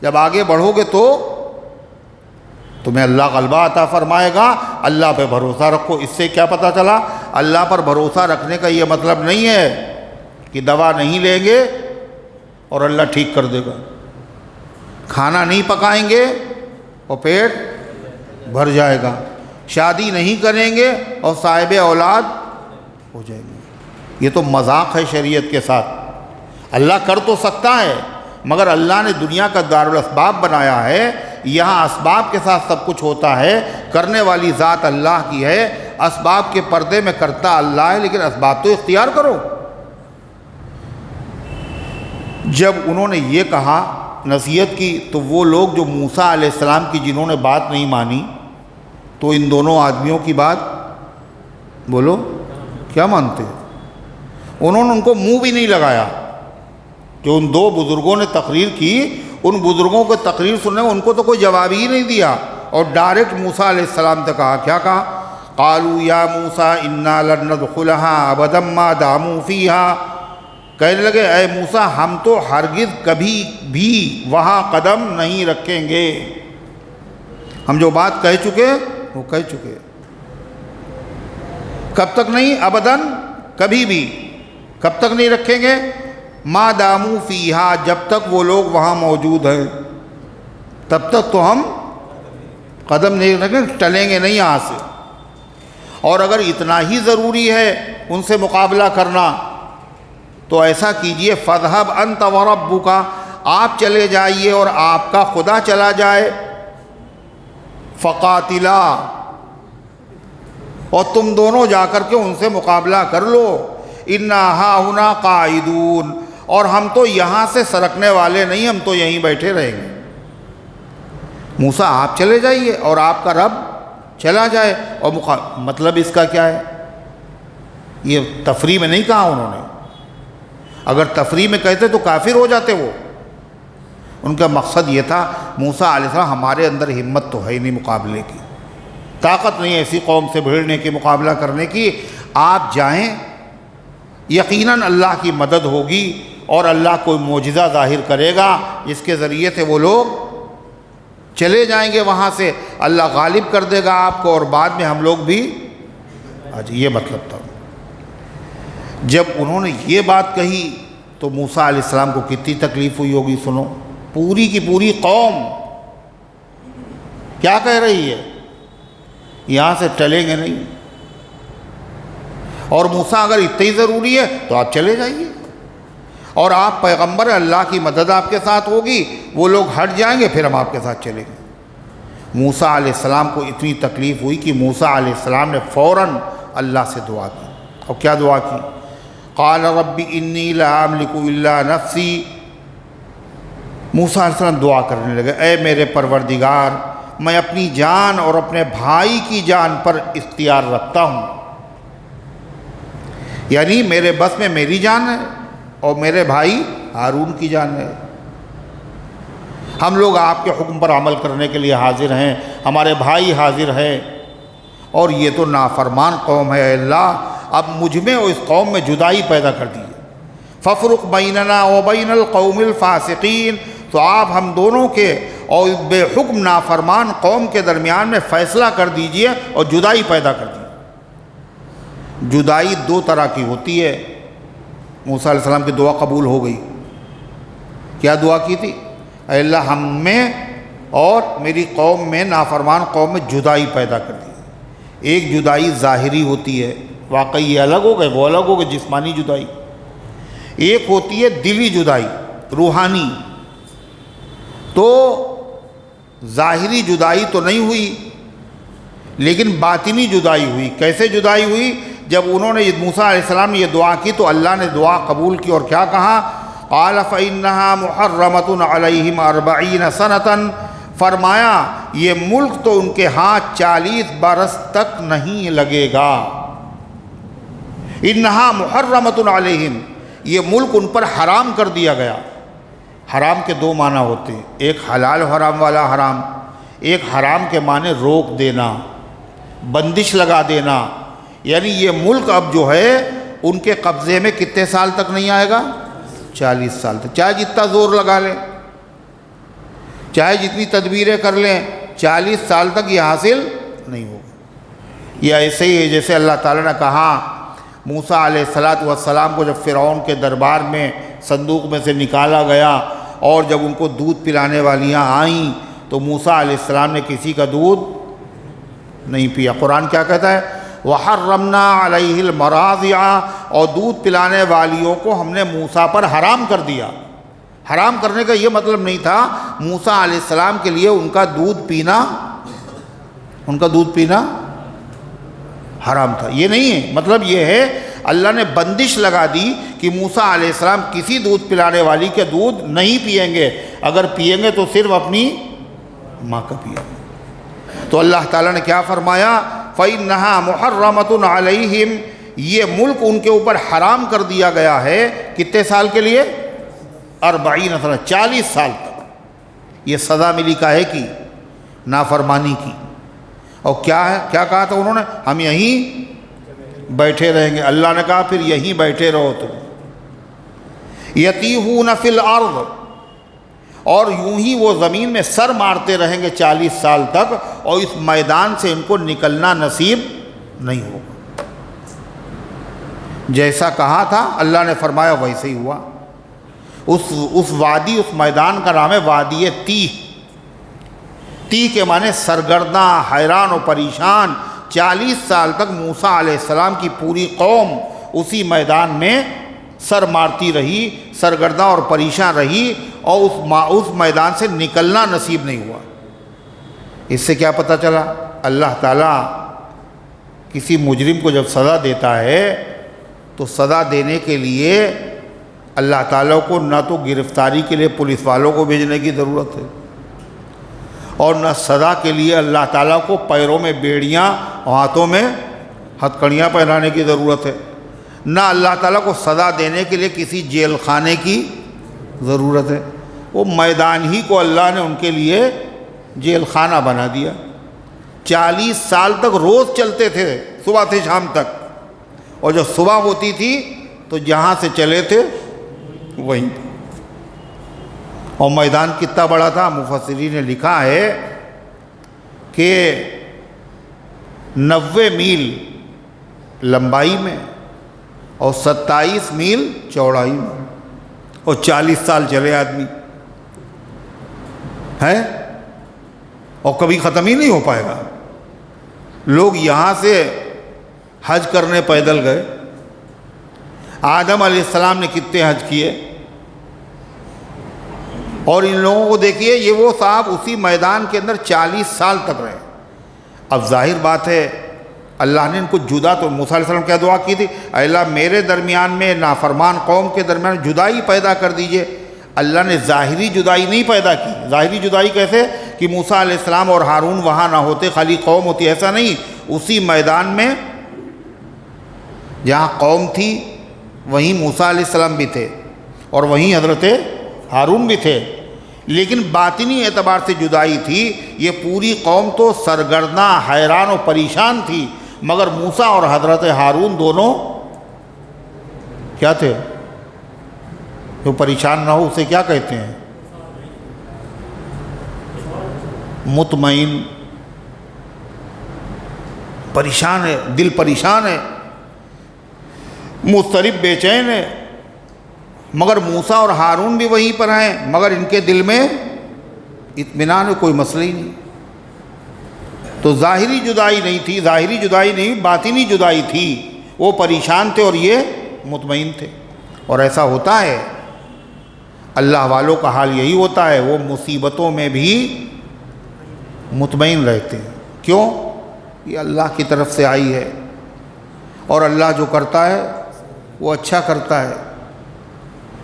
جب آگے بڑھو گے تو تمہیں اللہ غلبہ عطا فرمائے گا۔ اللہ پہ بھروسہ رکھو۔ اس سے کیا پتہ چلا؟ اللہ پر بھروسہ رکھنے کا یہ مطلب نہیں ہے کہ دوا نہیں لیں گے اور اللہ ٹھیک کر دے گا، کھانا نہیں پکائیں گے اور پیٹ بھر جائے گا، شادی نہیں کریں گے اور صاحب اولاد ہو جائیں گے۔ یہ تو مذاق ہے شریعت کے ساتھ۔ اللہ کر تو سکتا ہے، مگر اللہ نے دنیا کا دارالاسباب بنایا ہے، یہاں اسباب کے ساتھ سب کچھ ہوتا ہے۔ کرنے والی ذات اللہ کی ہے، اسباب کے پردے میں کرتا اللہ ہے، لیکن اسباب تو اختیار کرو۔ جب انہوں نے یہ کہا، نصیحت کی، تو وہ لوگ جو موسیٰ علیہ السلام کی جنہوں نے بات نہیں مانی، تو ان دونوں آدمیوں کی بات بولو کیا مانتے؟ انہوں نے ان کو منہ بھی نہیں لگایا۔ جو ان دو بزرگوں نے تقریر کی، ان بزرگوں کو تقریر سننے میں ان کو تو کوئی جواب ہی نہیں دیا، اور ڈائریکٹ موسیٰ علیہ السلام سے کہا، کیا کہا؟ قالوا یا موسیٰ انا لن ندخلها ابدا ما داموا فیہا، کہنے لگے اے موسیٰ ہم تو ہرگز کبھی بھی وہاں قدم نہیں رکھیں گے، ہم جو بات کہہ چکے وہ کہہ چکے۔ کب تک نہیں؟ ابداً، کبھی بھی۔ کب تک نہیں رکھیں گے؟ ما داموا فیہا، جب تک وہ لوگ وہاں موجود ہیں تب تک تو ہم قدم نہیں رکھیں، ٹلیں گے نہیں یہاں سے۔ اور اگر اتنا ہی ضروری ہے ان سے مقابلہ کرنا تو ایسا کیجئے، فَاذْهَبْ أَنْتَ وَرَبُّكَ، آپ چلے جائیے اور آپ کا خدا چلا جائے، فَقَاتِلَا، اور تم دونوں جا کر کے ان سے مقابلہ کر لو، اِنَّا هَاهُنَا قَاعِدُونَ، اور ہم تو یہاں سے سرکنے والے نہیں، ہم تو یہیں بیٹھے رہیں گے۔ موسیٰ آپ چلے جائیے اور آپ کا رب چلا جائے، اور مطلب اس کا کیا ہے؟ یہ تفریح میں نہیں کہا انہوں نے، اگر تفریح میں کہتے تو کافر ہو جاتے وہ۔ ان کا مقصد یہ تھا موسیٰ علیہ السلام ہمارے اندر ہمت تو ہے نہیں مقابلے کی، طاقت نہیں ہے ایسی قوم سے بھیڑنے کی، مقابلہ کرنے کی، آپ جائیں، یقیناً اللہ کی مدد ہوگی اور اللہ کوئی معجزہ ظاہر کرے گا جس کے ذریعے سے وہ لوگ چلے جائیں گے وہاں سے، اللہ غالب کر دے گا آپ کو اور بعد میں ہم لوگ بھی یہ مطلب تھا۔ جب انہوں نے یہ بات کہی تو موسیٰ علیہ السلام کو کتنی تکلیف ہوئی ہوگی، سنو، پوری کی پوری قوم کیا کہہ رہی ہے، یہاں سے چلیں گے نہیں، اور موسیٰ اگر اتنا ہی ضروری ہے تو آپ چلے جائیے، اور آپ پیغمبر ہیں، اللہ کی مدد آپ کے ساتھ ہوگی، وہ لوگ ہٹ جائیں گے پھر ہم آپ کے ساتھ چلیں گے۔ موسیٰ علیہ السلام کو اتنی تکلیف ہوئی کہ موسیٰ علیہ السلام نے فوراً اللہ سے دعا کی، اور کیا دعا کی؟ قال رب انی لا املک الا نفسی، موسیٰ علیہ السلام دعا کرنے لگے، اے میرے پروردگار، میں اپنی جان اور اپنے بھائی کی جان پر اختیار رکھتا ہوں، یعنی میرے بس میں میری جان ہے اور میرے بھائی ہارون کی جان ہے، ہم لوگ آپ کے حکم پر عمل کرنے کے لیے حاضر ہیں، ہمارے بھائی حاضر ہیں، اور یہ تو نافرمان قوم ہے، اے اللہ اب مجھ میں اور اس قوم میں جدائی پیدا کر دی، ففرق بیننا وبین القوم الفاسقین، تو آپ ہم دونوں کے اور بے حکم نافرمان قوم کے درمیان میں فیصلہ کر دیجئے اور جدائی پیدا کر دیجئے۔ جدائی دو طرح کی ہوتی ہے، موسیٰ علیہ السلام کی دعا قبول ہو گئی، کیا دعا کی تھی؟ اے اللہ ہم میں اور میری قوم میں، نافرمان قوم میں جدائی پیدا کر دی۔ ایک جدائی ظاہری ہوتی ہے، واقعی یہ الگ ہو گئے وہ الگ ہو گئے، جسمانی جدائی، ایک ہوتی ہے دلی جدائی، روحانی۔ تو ظاہری جدائی تو نہیں ہوئی لیکن باطنی جدائی ہوئی۔ کیسے جدائی ہوئی؟ جب انہوں نے موسیٰ علیہ السلام نے یہ دعا کی تو اللہ نے دعا قبول کی اور کیا کہا؟ قال فإنها محرمة عليهم 40 سنة، فرمایا یہ ملک تو ان کے ہاتھ 40 برس تک نہیں لگے گا۔ انہا محرمۃ علیہم، یہ ملک ان پر حرام کر دیا گیا۔ حرام کے دو معنی ہوتے ہیں، ایک حلال حرام والا حرام، ایک حرام کے معنی روک دینا، بندش لگا دینا، یعنی یہ ملک اب جو ہے ان کے قبضے میں کتنے سال تک نہیں آئے گا؟ 40 سال تک، چاہے جتنا زور لگا لیں، چاہے جتنی تدبیریں کر لیں، 40 سال تک یہ حاصل نہیں ہوگا۔ یہ ایسے ہی ہے جیسے اللہ تعالیٰ نے کہا موسیٰ علیہ السلام کو جب فرعون کے دربار میں صندوق میں سے نکالا گیا اور جب ان کو دودھ پلانے والیاں آئیں تو موسیٰ علیہ السلام نے کسی کا دودھ نہیں پیا۔ قرآن کیا کہتا ہے؟ وَحَرَّمْنَا عَلَيْهِ الْمَرَاضِعَ، اور دودھ پلانے والیوں کو ہم نے موسیٰ پر حرام کر دیا۔ حرام کرنے کا یہ مطلب نہیں تھا موسیٰ علیہ السلام کے لیے ان کا دودھ پینا حرام تھا، یہ نہیں ہے، مطلب یہ ہے اللہ نے بندش لگا دی کہ موسیٰ علیہ السلام کسی دودھ پلانے والی کے دودھ نہیں پئیں گے، اگر پئیں گے تو صرف اپنی ماں کا پئیں گے۔ تو اللہ تعالیٰ نے کیا فرمایا؟ فَإِنَّهَا مُحَرَّمَةٌ عَلَيْهِمْ، یہ ملک ان کے اوپر حرام کر دیا گیا ہے، کتنے سال کے لیے؟ 40 سال، 40 سال تک۔ یہ سزا ملی کاہے کی؟ نافرمانی کی۔ اور کیا ہے، کیا کہا تھا انہوں نے؟ ہم یہیں بیٹھے رہیں گے۔ اللہ نے کہا پھر یہیں بیٹھے رہو تم۔ یتیہون فی الارض، اور یوں ہی وہ زمین میں سر مارتے رہیں گے 40 سال تک، اور اس میدان سے ان کو نکلنا نصیب نہیں ہوگا۔ جیسا کہا تھا اللہ نے فرمایا ویسے ہی ہوا۔ اس وادی، اس میدان کا نام ہے وادی تیہ۔ تیہ کے معنی سرگرداں، حیران و پریشان۔ 40 سال تک موسیٰ علیہ السلام کی پوری قوم اسی میدان میں سر مارتی رہی، سرگرداں اور پریشان رہی، اور اس میدان سے نکلنا نصیب نہیں ہوا۔ اس سے کیا پتہ چلا؟ اللہ تعالیٰ کسی مجرم کو جب سزا دیتا ہے تو سزا دینے کے لیے اللہ تعالیٰ کو نہ تو گرفتاری کے لیے پولیس والوں کو بھیجنے کی ضرورت ہے، اور نہ سزا کے لیے اللہ تعالیٰ کو پیروں میں بیڑیاں اور ہاتھوں میں ہتھ کڑیاں پہنانے کی ضرورت ہے۔ نہ اللہ تعالیٰ کو سزا دینے کے لیے کسی جیل خانے کی ضرورت ہے۔ وہ میدان ہی کو اللہ نے ان کے لیے جیل خانہ بنا دیا۔ 40 سال تک روز چلتے تھے، صبح سے شام تک، اور جب صبح ہوتی تھی تو جہاں سے چلے تھے وہیں۔ اور میدان کتنا بڑا تھا؟ مفسرین نے لکھا ہے کہ 90 میل لمبائی میں اور 27 میل چوڑائی میں، اور 40 سال چلے آدمی ہے، اور کبھی ختم ہی نہیں ہو پائے گا۔ لوگ یہاں سے حج کرنے پیدل گئے۔ آدم علیہ السلام نے کتنے حج کیے، اور ان لوگوں کو دیکھیے، یہ وہ صاحب اسی میدان کے اندر 40 سال تک رہے۔ اب ظاہر بات ہے اللہ نے ان کو جدا، تو موسیٰ علیہ السلام کیا دعا کی تھی؟ اے اللہ میرے درمیان میں نافرمان قوم کے درمیان جدائی پیدا کر دیجئے۔ اللہ نے ظاہری جدائی نہیں پیدا کی۔ ظاہری جدائی کیسے؟ کہ موسیٰ علیہ السلام اور ہارون وہاں نہ ہوتے، خالی قوم ہوتی، ایسا نہیں۔ اسی میدان میں جہاں قوم تھی وہیں موسیٰ علیہ السلام بھی تھے، اور وہیں حضرت ہارون بھی تھے، لیکن باطنی اعتبار سے جدائی تھی۔ یہ پوری قوم تو سرگرداں، حیران و پریشان تھی، مگر موسیٰ اور حضرت ہارون دونوں کیا تھے؟ جو پریشان نہ ہو اسے کیا کہتے ہیں؟ مطمئن۔ پریشان ہے، دل پریشان ہے، مضطرب، بے چین ہے، مگر موسیٰ اور ہارون بھی وہیں پر ہیں، مگر ان کے دل میں اطمینان ہے، کوئی مسئلہ ہی نہیں۔ تو ظاہری جدائی نہیں تھی، ظاہری جدائی نہیں، باطنی جدائی تھی۔ وہ پریشان تھے اور یہ مطمئن تھے۔ اور ایسا ہوتا ہے، اللہ والوں کا حال یہی ہوتا ہے، وہ مصیبتوں میں بھی مطمئن رہتے ہیں۔ کیوں؟ یہ اللہ کی طرف سے آئی ہے، اور اللہ جو کرتا ہے وہ اچھا کرتا ہے۔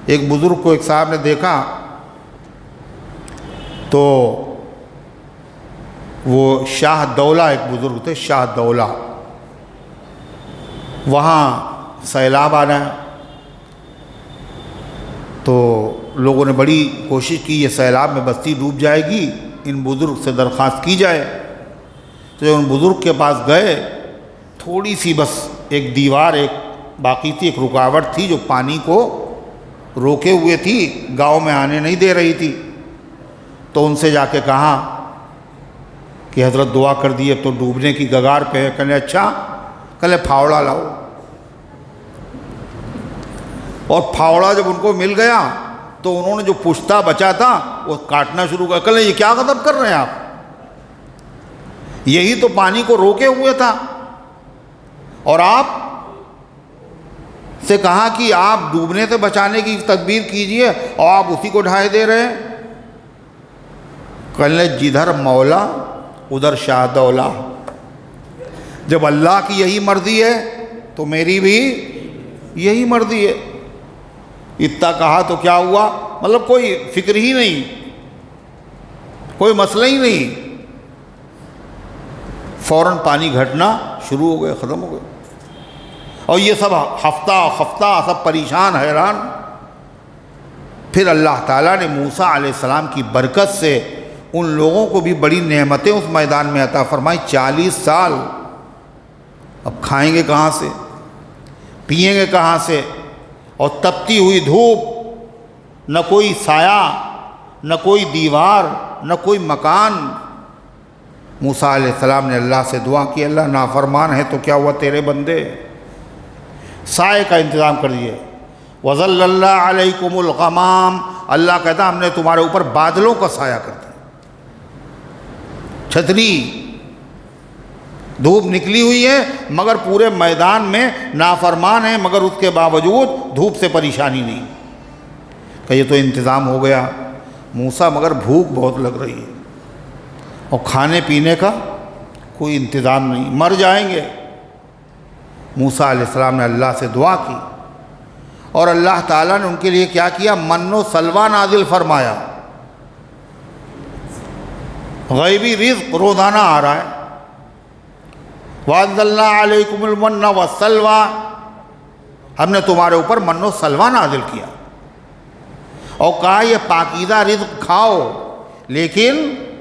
ایک بزرگ کو ایک صاحب نے دیکھا تو وہ شاہ دولہ، ایک بزرگ تھے شاہ دولہ، وہاں سیلاب آ رہا ہے، تو لوگوں نے بڑی کوشش کی یہ سیلاب میں بستی ڈوب جائے گی، ان بزرگ سے درخواست کی جائے۔ تو جب ان بزرگ کے پاس گئے، تھوڑی سی بس ایک دیوار ایک باقی تھی، ایک رکاوٹ تھی جو پانی کو روکے ہوئے تھی، گاؤں میں آنے نہیں دے رہی تھی۔ تو ان سے جا کے کہا کہ حضرت دعا کر دیے، تو ڈوبنے کی کگار پہ ہے۔ کہنے اچھا، کہنے پھاوڑا لاؤ۔ اور پھاوڑا جب ان کو مل گیا تو انہوں نے جو پشتا بچا تھا وہ کاٹنا شروع کر۔ کہنے یہ کیا غضب کر رہے ہیں آپ؟ یہی تو پانی کو روکے ہوئے تھا، اور آپ سے کہا کہ آپ ڈوبنے سے بچانے کی تدبیر کیجئے، اور آپ اسی کو ڈھائے دے رہے ہیں۔ کہنے جدھر مولا ادھر شاہ دولہ، جب اللہ کی یہی مرضی ہے تو میری بھی یہی مرضی ہے۔ اتنا کہا تو کیا ہوا؟ مطلب کوئی فکر ہی نہیں، کوئی مسئلہ ہی نہیں، فوراً پانی گھٹنا شروع ہو گئے، ختم ہو گئے۔ اور یہ سب ہفتہ سب پریشان، حیران۔ پھر اللہ تعالیٰ نے موسیٰ علیہ السلام کی برکت سے ان لوگوں کو بھی بڑی نعمتیں اس میدان میں عطا فرمائی۔ 40 سال اب کھائیں گے کہاں سے، پئیں گے کہاں سے؟ اور تپتی ہوئی دھوپ، نہ کوئی سایہ، نہ کوئی دیوار، نہ کوئی مکان۔ موسیٰ علیہ السلام نے اللہ سے دعا کی، اللہ نافرمان ہے تو کیا ہوا تیرے بندے، سائے کا انتظام کر دیے۔ وَظَلَّلْنَا عَلَيْكُمُ الْغَمَامَ، اللہ کہتا ہم نے تمہارے اوپر بادلوں کا سایہ کر دیا۔ چھتری، دھوپ نکلی ہوئی ہے مگر پورے میدان میں نافرمان ہیں، مگر اس کے باوجود دھوپ سے پریشانی نہیں کہ یہ تو انتظام ہو گیا۔ موسیٰ مگر بھوک بہت لگ رہی ہے اور کھانے پینے کا کوئی انتظام نہیں، مر جائیں گے۔ موسیٰ علیہ السلام نے اللہ سے دعا کی، اور اللہ تعالیٰ نے ان کے لیے کیا کیا؟ من و سلوہ نازل فرمایا۔ غیبی رزق روزانہ آ رہا ہے۔ وَأَنزَلْنَا عَلَيْكُمُ الْمَنَّ وَالسَّلْوَىٰ، ہم نے تمہارے اوپر من و سلوہ نازل کیا اور کہا یہ پاکیزہ رزق کھاؤ لیکن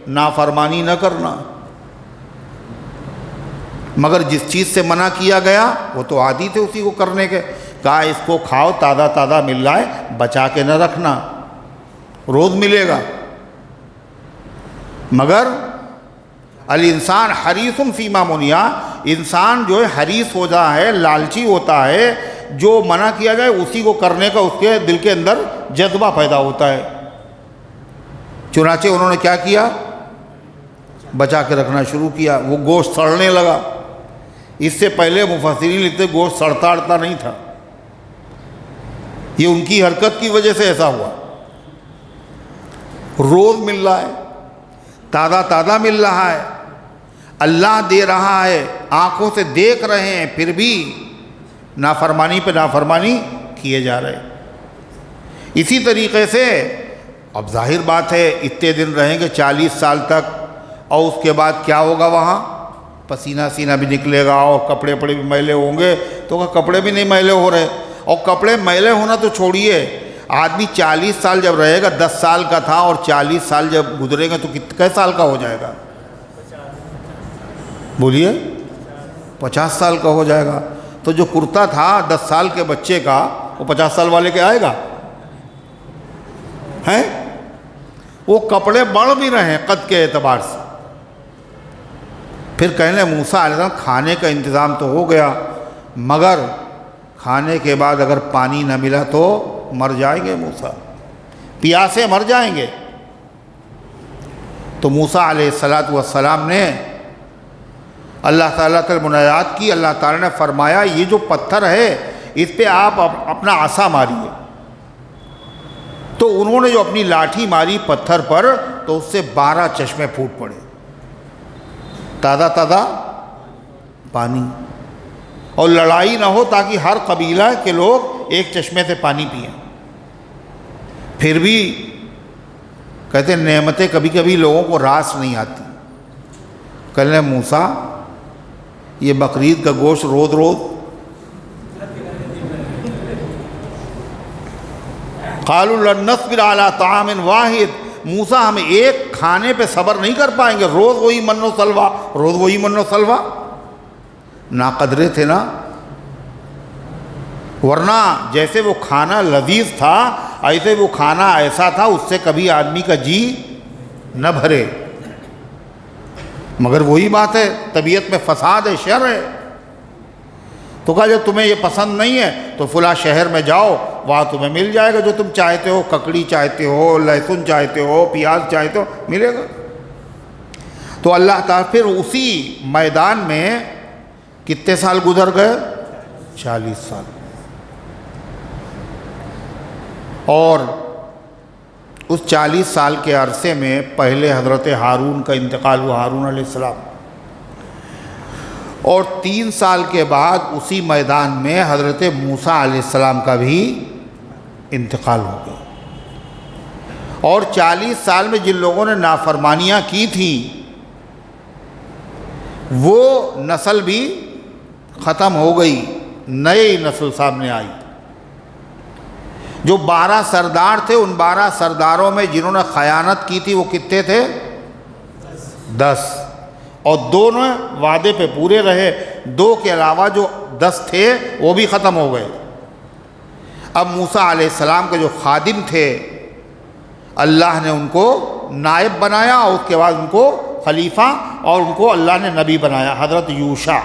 نافرمانی نہ کرنا، مگر جس چیز سے منع کیا گیا وہ تو عادی تھے اسی کو کرنے کے، کہا اس کو کھاؤ تازہ تازہ مل رہا ہے، بچا کے نہ رکھنا، روز ملے گا۔ مگر الانسان حریص فیما منع، انسان جو ہے حریص ہوتا ہے، لالچی ہوتا ہے، جو منع کیا جائے اسی کو کرنے کا اس کے دل کے اندر جذبہ پیدا ہوتا ہے۔ چنانچہ انہوں نے کیا کیا؟ بچا کے رکھنا شروع کیا، وہ گوشت سڑنے لگا۔ اس سے پہلے مفسرین لکھتے گوشت سڑتا اڑتا نہیں تھا، یہ ان کی حرکت کی وجہ سے ایسا ہوا۔ روز مل رہا ہے، تازہ تازہ مل رہا ہے، اللہ دے رہا ہے، آنکھوں سے دیکھ رہے ہیں، پھر بھی نافرمانی پہ نافرمانی کیے جا رہے ہیں۔ اسی طریقے سے اب ظاہر بات ہے اتنے دن رہیں گے 40 سال تک، اور اس کے بعد کیا ہوگا؟ وہاں پسینہ سینہ بھی نکلے گا اور کپڑے وپڑے بھی میلے ہوں گے، تو کپڑے بھی نہیں میلے ہو رہے، اور کپڑے میلے ہونا تو چھوڑیے، آدمی 40 سال جب رہے گا، 10 سال کا تھا اور 40 سال جب گزرے گا تو کتنے سال کا ہو جائے گا؟ بولیے 50 سال کا ہو جائے گا۔ تو جو کرتا تھا 10 سال کے بچے کا وہ 50 سال والے کے آئے گا؟ ہیں؟ وہ کپڑے بڑھ بھی رہے ہیں قد کے اعتبار سے۔ پھر کہنے موسیٰ علیہ السلام کھانے کا انتظام تو ہو گیا، مگر کھانے کے بعد اگر پانی نہ ملا تو مر جائیں گے موسیٰ، پیاسے مر جائیں گے۔ تو موسیٰ علیہ السلام نے اللہ تعالیٰ سے مناجات کی، اللہ تعالیٰ نے فرمایا یہ جو پتھر ہے اس پہ آپ اپنا عصا ماریے۔ تو انہوں نے جو اپنی لاٹھی ماری پتھر پر تو اس سے 12 چشمے پھوٹ پڑے، تازہ تازہ پانی، اور لڑائی نہ ہو تاکہ ہر قبیلہ کے لوگ ایک چشمے سے پانی پئیں۔ پھر بھی کہتے ہیں نعمتیں کبھی کبھی لوگوں کو راس نہیں آتی۔ کہنے موسیٰ یہ بقرعید کا گوشت روز روز، قالوا لن نصبر علی طعام واحد، موسیٰ ہم ایک کھانے پہ صبر نہیں کر پائیں گے، روز وہی من و سلوہ، روز وہی من و سلوہ۔ ناقدرے تھے نا، ورنہ جیسے وہ کھانا لذیذ تھا ایسے وہ کھانا ایسا تھا اس سے کبھی آدمی کا جی نہ بھرے، مگر وہی بات ہے طبیعت میں فساد ہے، شر ہے۔ تو کہا جب تمہیں یہ پسند نہیں ہے تو فلاں شہر میں جاؤ، وہاں تمہیں مل جائے گا جو تم چاہتے ہو، ککڑی چاہتے ہو، لہسن چاہتے ہو، پیاز چاہتے ہو، ملے گا۔ تو اللہ تعالیٰ پھر اسی میدان میں کتنے سال گزر گئے؟ 40 سال۔ اور اس 40 سال کے عرصے میں پہلے حضرت ہارون کا انتقال ہوا، ہارون علیہ السلام، اور 3 سال کے بعد اسی میدان میں حضرت موسیٰ علیہ السلام کا بھی انتقال ہو گیا۔ اور 40 سال میں جن لوگوں نے نافرمانیاں کی تھیں وہ نسل بھی ختم ہو گئی، نئی نسل سامنے آئی۔ جو 12 سردار تھے ان 12 سرداروں میں جنہوں نے خیانت کی تھی وہ کتنے تھے؟ 10، اور 2 نے وعدے پہ پورے رہے، 2 کے علاوہ جو 10 تھے وہ بھی ختم ہو گئے۔ اب موسیٰ علیہ السلام کے جو خادم تھے اللہ نے ان کو نائب بنایا، اور اس کے بعد ان کو خلیفہ، اور ان کو اللہ نے نبی بنایا، حضرت یوشع۔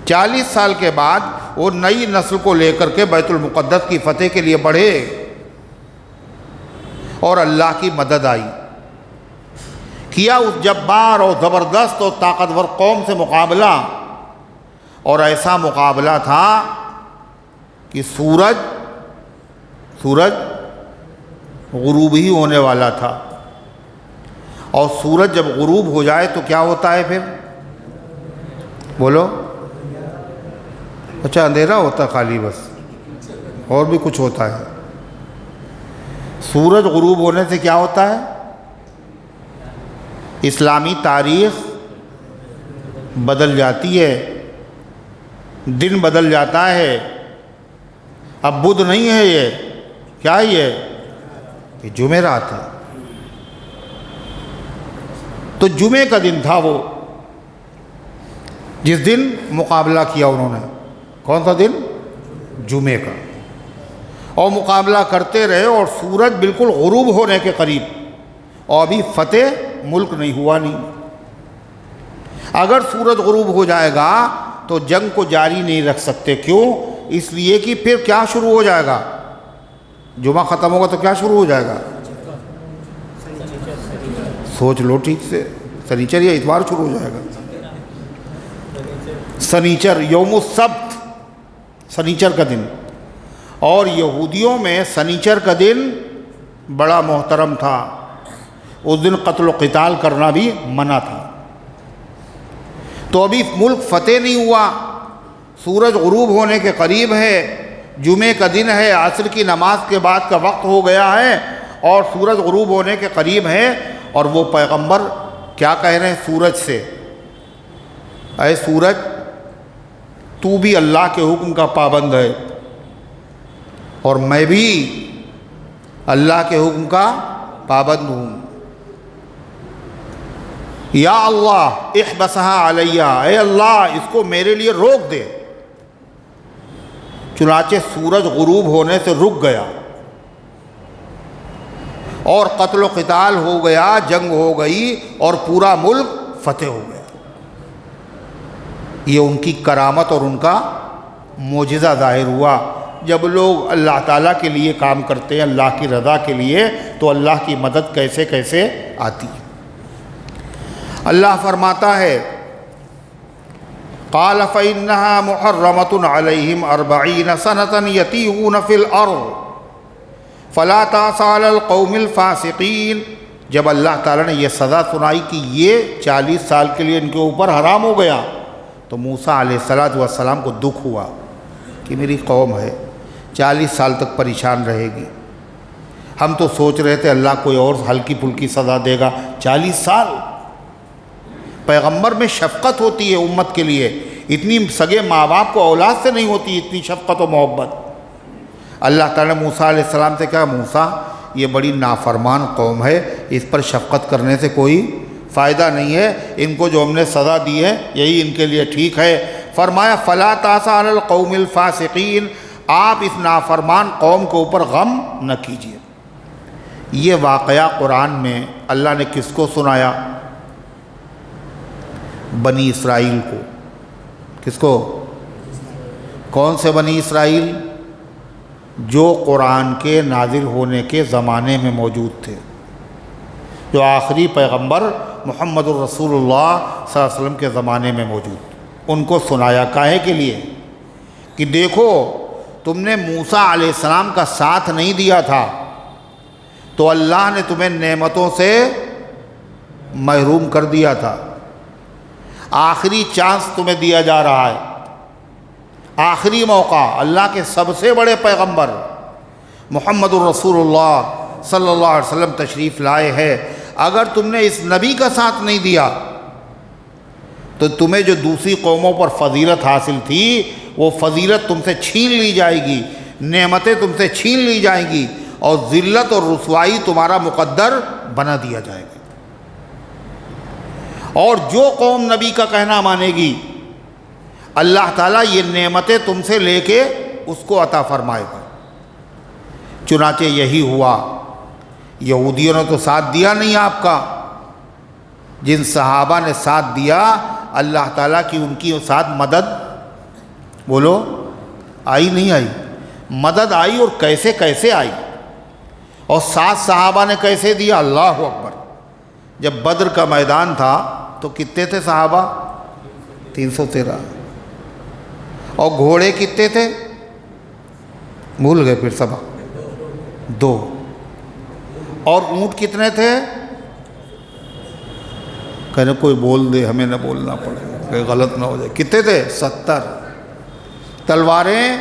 40 سال کے بعد وہ نئی نسل کو لے کر کے بیت المقدس کی فتح کے لیے بڑھے، اور اللہ کی مدد آئی، کیا اس جبار اور زبردست اور طاقتور قوم سے مقابلہ، اور ایسا مقابلہ تھا کہ سورج غروب ہی ہونے والا تھا، اور سورج جب غروب ہو جائے تو کیا ہوتا ہے پھر؟ بولو۔ اچھا اندھیرا ہوتا خالی بس، اور بھی کچھ ہوتا ہے؟ سورج غروب ہونے سے کیا ہوتا ہے؟ اسلامی تاریخ بدل جاتی ہے، دن بدل جاتا ہے، اب بدھ نہیں ہے، یہ کیا ہے؟ یہ جمعرات ہے۔ تو جمعے کا دن تھا وہ، جس دن مقابلہ کیا انہوں نے۔ کون سا دن؟ جمعے کا۔ اور مقابلہ کرتے رہے اور سورج بالکل غروب ہونے کے قریب، اور ابھی فتح ملک نہیں ہوا نہیں۔ اگر سورج غروب ہو جائے گا تو جنگ کو جاری نہیں رکھ سکتے۔ کیوں؟ اس لیے کہ پھر کیا شروع ہو جائے گا؟ جمعہ ختم ہوگا تو کیا شروع ہو جائے گا؟ سوچ لو ٹھیک سے، سنیچر یا اتوار شروع ہو جائے گا؟ سنیچر، یوم السبت، سنیچر کا دن۔ اور یہودیوں میں سنیچر کا دن بڑا محترم تھا، اس دن قتل و قتال کرنا بھی منع تھا۔ تو ابھی ملک فتح نہیں ہوا، سورج غروب ہونے کے قریب ہے، جمعے کا دن ہے، عصر کی نماز کے بعد کا وقت ہو گیا ہے اور سورج غروب ہونے کے قریب ہے، اور وہ پیغمبر کیا کہہ رہے ہیں سورج سے؟ اے سورج، تو بھی اللہ کے حکم کا پابند ہے اور میں بھی اللہ کے حکم کا پابند ہوں۔ یا اللہ احبسها علیہ، اے اللہ اس کو میرے لیے روک دے۔ چنانچہ سورج غروب ہونے سے رک گیا اور قتل و قتال ہو گیا، جنگ ہو گئی اور پورا ملک فتح ہو گیا۔ یہ ان کی کرامت اور ان کا معجزہ ظاہر ہوا۔ جب لوگ اللہ تعالیٰ کے لیے کام کرتے ہیں، اللہ کی رضا کے لیے، تو اللہ کی مدد کیسے کیسے آتی ہے۔ اللہ فرماتا ہے قال فإنها محرمة عليهم 40 سنة يتيهون في الأرض فلا تأس على القوم الفاسقين۔ جب اللہ تعالیٰ نے یہ سزا سنائی کہ یہ 40 سال کے لیے ان کے اوپر حرام ہو گیا، تو موسیٰ علیہ السلام کو دکھ ہوا کہ میری قوم ہے 40 سال تک پریشان رہے گی۔ ہم تو سوچ رہے تھے اللہ کوئی اور ہلکی پھلکی سزا دے گا، 40 سال۔ پیغمبر میں شفقت ہوتی ہے امت کے لیے، اتنی سگے ماں باپ کو اولاد سے نہیں ہوتی اتنی شفقت و محبت۔ اللہ تعالیٰ نے موسیٰ علیہ السلام سے کہا موسیٰ یہ بڑی نافرمان قوم ہے، اس پر شفقت کرنے سے کوئی فائدہ نہیں ہے، ان کو جو ہم نے سزا دی ہے یہی ان کے لیے ٹھیک ہے۔ فرمایا فلا تأس علی القوم الفاسقین، آپ اس نافرمان قوم کے اوپر غم نہ کیجیے۔ یہ واقعہ قرآن میں اللہ نے کس کو سنایا؟ بنی اسرائیل کو۔ کس کو؟ کون سے بنی اسرائیل؟ جو قرآن کے نازل ہونے کے زمانے میں موجود تھے، جو آخری پیغمبر محمد الرسول اللہ صلی اللہ علیہ وسلم کے زمانے میں موجود، ان کو سنایا کاہے کے لیے؟ کہ دیکھو تم نے موسیٰ علیہ السلام کا ساتھ نہیں دیا تھا تو اللہ نے تمہیں نعمتوں سے محروم کر دیا تھا، آخری چانس تمہیں دیا جا رہا ہے، آخری موقع۔ اللہ کے سب سے بڑے پیغمبر محمد الرسول اللہ صلی اللہ علیہ وسلم تشریف لائے ہیں، اگر تم نے اس نبی کا ساتھ نہیں دیا تو تمہیں جو دوسری قوموں پر فضیلت حاصل تھی وہ فضیلت تم سے چھین لی جائے گی، نعمتیں تم سے چھین لی جائیں گی، اور ذلت اور رسوائی تمہارا مقدر بنا دیا جائے گا۔ اور جو قوم نبی کا کہنا مانے گی اللہ تعالیٰ یہ نعمتیں تم سے لے کے اس کو عطا فرمائے گا۔ چنانچہ یہی ہوا، یہودیوں نے تو ساتھ دیا نہیں آپ کا، جن صحابہ نے ساتھ دیا اللہ تعالیٰ کی ان کی ساتھ مدد، بولو آئی نہیں آئی؟ مدد آئی، اور کیسے کیسے آئی، اور ساتھ صحابہ نے کیسے دیا؟ اللہ اکبر۔ جب بدر کا میدان تھا تو کتنے تھے صحابہ؟ 313۔ اور گھوڑے کتنے تھے؟ بھول گئے پھر سبق؟ 2۔ اور اونٹ کتنے تھے؟ کہنے کوئی بول دے، ہمیں نہ بولنا پڑے، کہ غلط نہ ہو جائے۔ کتنے تھے؟ 70۔ تلواریں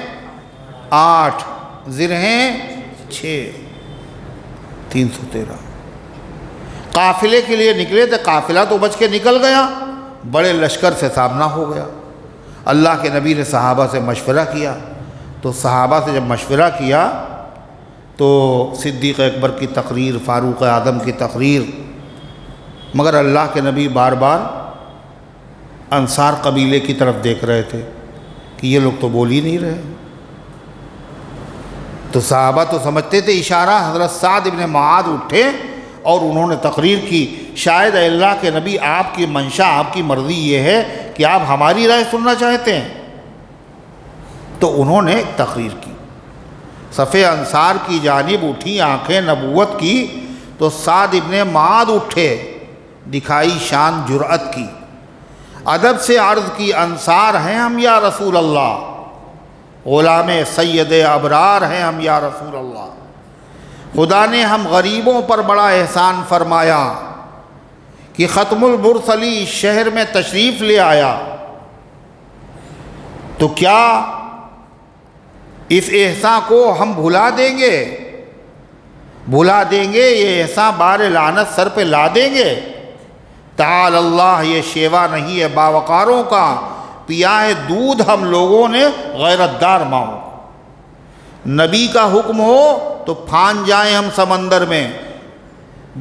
8، زرہیں 6، 313۔ قافلے کے لیے نکلے تھے، قافلہ تو بچ کے نکل گیا، بڑے لشکر سے سامنا ہو گیا۔ اللہ کے نبی نے صحابہ سے مشورہ کیا، تو صحابہ سے جب مشورہ کیا تو صدیق اکبر کی تقریر، فاروق اعظم کی تقریر، مگر اللہ کے نبی بار بار انصار قبیلے کی طرف دیکھ رہے تھے کہ یہ لوگ تو بول ہی نہیں رہے۔ تو صحابہ تو سمجھتے تھے اشارہ، حضرت سعد بن معاذ اٹھے اور انہوں نے تقریر کی، شاید اے اللہ کے نبی آپ کی منشا، آپ کی مرضی یہ ہے کہ آپ ہماری رائے سننا چاہتے ہیں۔ تو انہوں نے تقریر کی، صف انصار کی جانب اٹھی آنکھیں نبوت کی، تو سعد بن معاذ اٹھے، دکھائی شان جرأت کی، ادب سے عرض کی انصار ہیں ہم یا رسول اللہ، غلام سید ابرار ہیں ہم یا رسول اللہ، خدا نے ہم غریبوں پر بڑا احسان فرمایا کہ ختم المرسلی اس شہر میں تشریف لے آیا، تو کیا اس احسان کو ہم بھلا دیں گے؟ یہ احسان بار لعنت سر پہ لا دیں گے؟ تعالی اللہ، یہ شیوا نہیں ہے باوقاروں کا، پیا ہے دودھ ہم لوگوں نے غیرت دار ماؤں۔ نبی کا حکم ہو تو پھان جائیں ہم سمندر میں،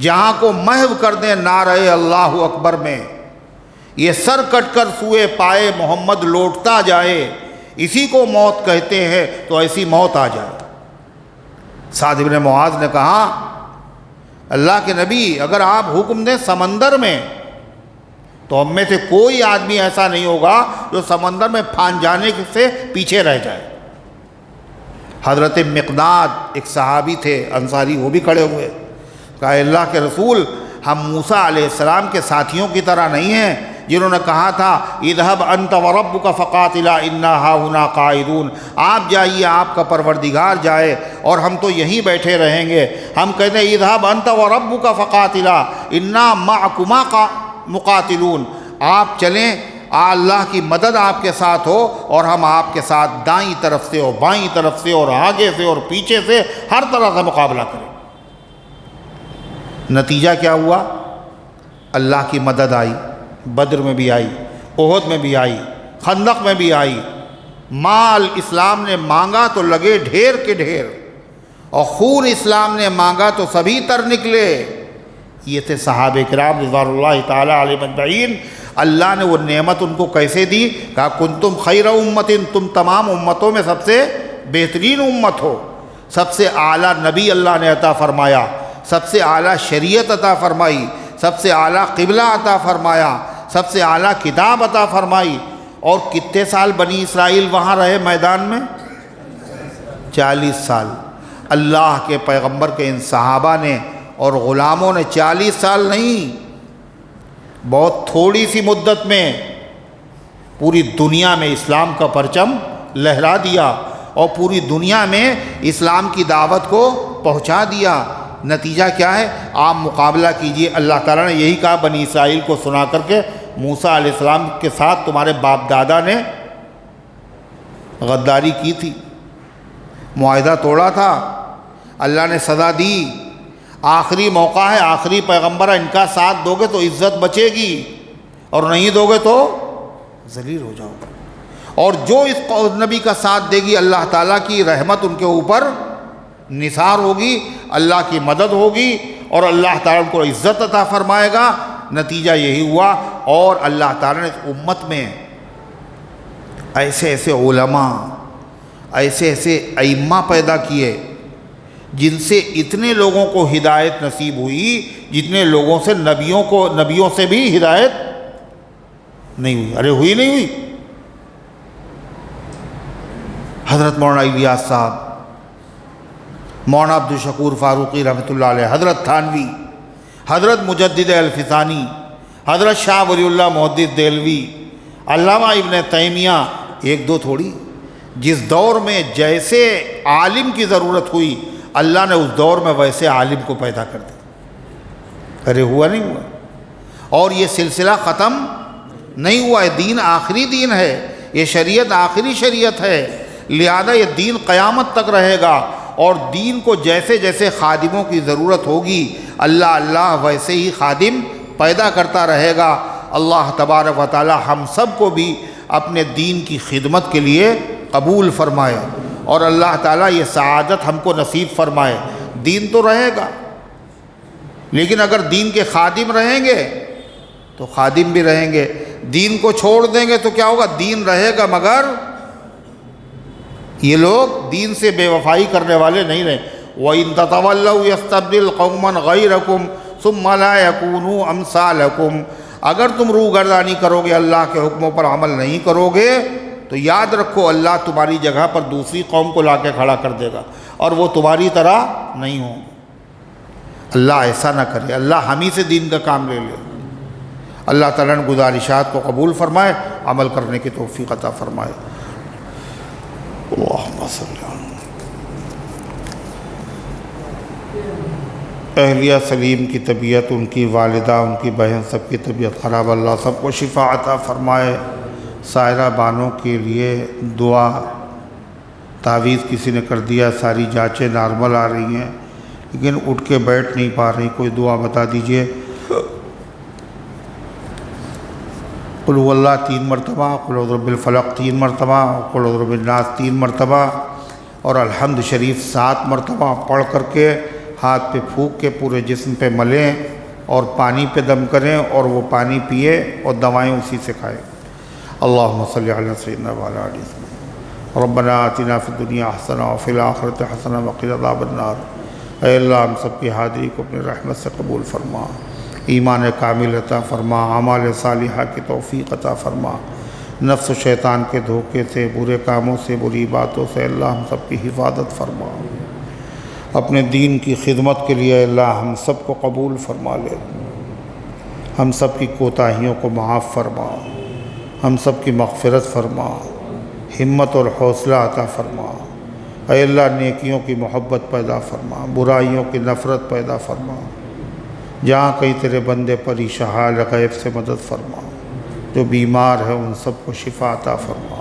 جہاں کو محو کر دیں نعرہ اللہ اکبر میں، یہ سر کٹ کر سوئے پائے محمد لوٹتا جائے، اسی کو موت کہتے ہیں تو ایسی موت آ جائے۔ سعد بن معاذ نے کہا اللہ کے نبی اگر آپ حکم دیں سمندر میں تو ہم میں سے کوئی آدمی ایسا نہیں ہوگا جو سمندر میں پھان جانے سے پیچھے رہ جائے۔ حضرت مقداد ایک صحابی تھے انصاری، وہ بھی کھڑے ہوئے، کہا اللہ کے رسول ہم موسیٰ علیہ السلام کے ساتھیوں کی طرح نہیں ہیں جنہوں نے کہا تھا اذهب انت وربک فقاتلا انا ہاہنا قاعدون، آپ جائیے آپ کا پروردگار جائے اور ہم تو یہیں بیٹھے رہیں گے۔ ہم کہتے ہیں اذهب انت وربک فقاتلا انا معکما مقاتلون، آپ چلیں، اللہ کی مدد آپ کے ساتھ ہو اور ہم آپ کے ساتھ دائیں طرف سے اور بائیں طرف سے اور آگے سے اور پیچھے سے ہر طرح سے مقابلہ کریں۔ نتیجہ کیا ہوا؟ اللہ کی مدد آئی، بدر میں بھی آئی، احد میں بھی آئی، خندق میں بھی آئی۔ مال اسلام نے مانگا تو لگے ڈھیر کے ڈھیر، اور خون اسلام نے مانگا تو سبھی تر نکلے۔ یہ تھے صحابہ کرام رضوان اللہ تعالی علیہم اجمعین۔ اللہ نے وہ نعمت ان کو کیسے دی؟ کہا کنتم خیر امت، تم تمام امتوں میں سب سے بہترین امت ہو، سب سے اعلیٰ نبی اللہ نے عطا فرمایا، سب سے اعلیٰ شریعت عطا فرمائی، سب سے اعلیٰ قبلہ عطا فرمایا، سب سے اعلیٰ کتاب عطا فرمائی۔ اور کتنے سال بنی اسرائیل وہاں رہے میدان میں؟ 40 سال۔ اللہ کے پیغمبر کے ان صحابہ نے اور غلاموں نے 40 سال نہیں، بہت تھوڑی سی مدت میں پوری دنیا میں اسلام کا پرچم لہرا دیا اور پوری دنیا میں اسلام کی دعوت کو پہنچا دیا۔ نتیجہ کیا ہے؟ آپ مقابلہ کیجئے۔ اللہ تعالیٰ نے یہی کہا بنی اسرائیل کو سنا کر کے، موسیٰ علیہ السلام کے ساتھ تمہارے باپ دادا نے غداری کی تھی، معاہدہ توڑا تھا، اللہ نے سزا دی، آخری موقع ہے، آخری پیغمبر ہے، ان کا ساتھ دو گے تو عزت بچے گی اور نہیں دو گے تو ذلیل ہو جاؤ گے۔ اور جو اس نبی کا ساتھ دے گی اللہ تعالیٰ کی رحمت ان کے اوپر نثار ہوگی، اللہ کی مدد ہوگی اور اللہ تعالیٰ ان کو عزت عطا فرمائے گا۔ نتیجہ یہی ہوا، اور اللہ تعالیٰ نے امت میں ایسے ایسے علماء، ایسے ایسے ائمہ پیدا کیے جن سے اتنے لوگوں کو ہدایت نصیب ہوئی جتنے لوگوں سے نبیوں سے بھی ہدایت نہیں ہوئی۔ ارے ہوئی نہیں ہوئی؟ حضرت مولانا الیاس صاحب، مولانا عبدالشکور فاروقی رحمۃ اللہ علیہ، حضرت تھانوی، حضرت مجدد الفسانی، حضرت شاہ ولی اللہ محدث دہلوی، علامہ ابن تیمیہ، ایک دو تھوڑی۔ جس دور میں جیسے عالم کی ضرورت ہوئی اللہ نے اس دور میں ویسے عالم کو پیدا کر دیا۔ ارے ہوا نہیں ہوا؟ اور یہ سلسلہ ختم نہیں ہوا ہے، دین آخری دین ہے، یہ شریعت آخری شریعت ہے، لہذا یہ دین قیامت تک رہے گا، اور دین کو جیسے جیسے خادموں کی ضرورت ہوگی اللہ ویسے ہی خادم پیدا کرتا رہے گا۔ اللہ تبارک و تعالی ہم سب کو بھی اپنے دین کی خدمت کے لیے قبول فرمائے اور اللہ تعالیٰ یہ سعادت ہم کو نصیب فرمائے۔ دین تو رہے گا، لیکن اگر دین کے خادم رہیں گے تو خادم بھی رہیں گے، دین کو چھوڑ دیں گے تو کیا ہوگا؟ دین رہے گا مگر یہ لوگ دین سے بے وفائی کرنے والے نہیں رہے۔ وَإِن تَتَوَلَّوْا يَسْتَبْدِلْ قَوْمًا غَيْرَكُمْ ثُمَّ لَا يَكُونُوا أَمْثَالَكُمْ۔ اگر تم روگردانی کرو گے، اللہ کے حکموں پر عمل نہیں کرو گے، تو یاد رکھو اللہ تمہاری جگہ پر دوسری قوم کو لا کے کھڑا کر دے گا، اور وہ تمہاری طرح نہیں ہوں گے۔ اللہ ایسا نہ کرے، اللہ ہم ہی سے دین کا کام لے لے۔ اللہ تعالیٰ نے گزارشات کو قبول فرمائے، عمل کرنے کی توفیق عطا فرمائے۔ اللہم صلی اللہ۔ اہلیہ سلیم کی طبیعت، ان کی والدہ، ان کی بہن، سب کی طبیعت خراب، اللہ سب کو شفا عطا فرمائے۔ سائرہ بانوں کے لیے دعا، تعویذ کسی نے کر دیا، ساری جانچیں نارمل آ رہی ہیں لیکن اٹھ کے بیٹھ نہیں پا رہی، کوئی دعا بتا دیجئے۔ قل هو اللہ 3 مرتبہ، قل اعوذ برب الفلق 3 مرتبہ، قل اعوذ برب الناس 3 مرتبہ، اور الحمد شریف 7 مرتبہ پڑھ کر کے ہاتھ پہ پھونک کے پورے جسم پہ ملیں اور پانی پہ دم کریں، اور وہ پانی پیے اور دوائیں اسی سے کھائیں۔ اللہم صلی علی سیدنا وعلی آلہ وسلم۔ ربنا آتنا فی الدنیا حسنہ وفی الآخرۃ حسنہ وقنا عذاب النار۔ اے اللہ ہم سب کی حاضری کو اپنی رحمت سے قبول فرما، ایمان کامل عطا فرما، اعمال صالحہ کی توفیق عطا فرما، نفس و شیطان کے دھوکے سے، برے کاموں سے، بری باتوں سے اللہ ہم سب کی حفاظت فرما۔ اپنے دین کی خدمت کے لیے اللہ ہم سب کو قبول فرما لے، ہم سب کی کوتاہیوں کو معاف فرما، ہم سب کی مغفرت فرما، ہمت اور حوصلہ عطا فرما۔ اے اللہ نیکیوں کی محبت پیدا فرما، برائیوں کی نفرت پیدا فرما۔ جہاں کہیں تیرے بندے پریشان حال غیب سے مدد فرما، جو بیمار ہے ان سب کو شفا عطا فرما،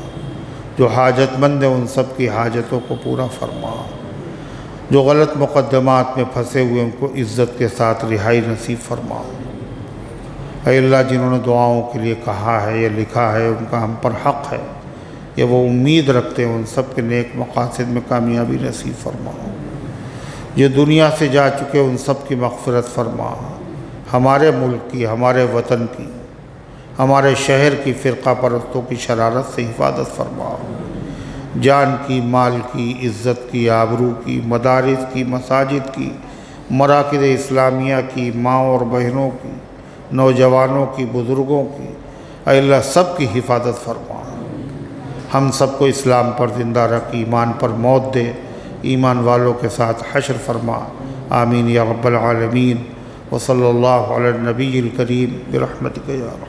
جو حاجت مند ہے ان سب کی حاجتوں کو پورا فرما، جو غلط مقدمات میں پھنسے ہوئے ان کو عزت کے ساتھ رہائی نصیب فرما۔ اے اللہ جنہوں نے دعاؤں کے لیے کہا ہے یا لکھا ہے، ان کا ہم پر حق ہے یا وہ امید رکھتے ہیں، ان سب کے نیک مقاصد میں کامیابی نصیب فرما۔ جو دنیا سے جا چکے ان سب کی مغفرت فرما، ہمارے ملک کی، ہمارے وطن کی، ہمارے شہر کی فرقہ پرستوں کی شرارت سے حفاظت فرما، جان کی، مال کی، عزت کی، آبرو کی، مدارس کی، مساجد کی، مراکز اسلامیہ کی، ماں اور بہنوں کی، نوجوانوں کی، بزرگوں کی، اے اللہ سب کی حفاظت فرما۔ ہم سب کو اسلام پر زندہ رکھ، ایمان پر موت دے، ایمان والوں کے ساتھ حشر فرما، آمین یا رب العالمین۔ وصلی اللہ علی النبی الکریم برحمتک یا رحمت۔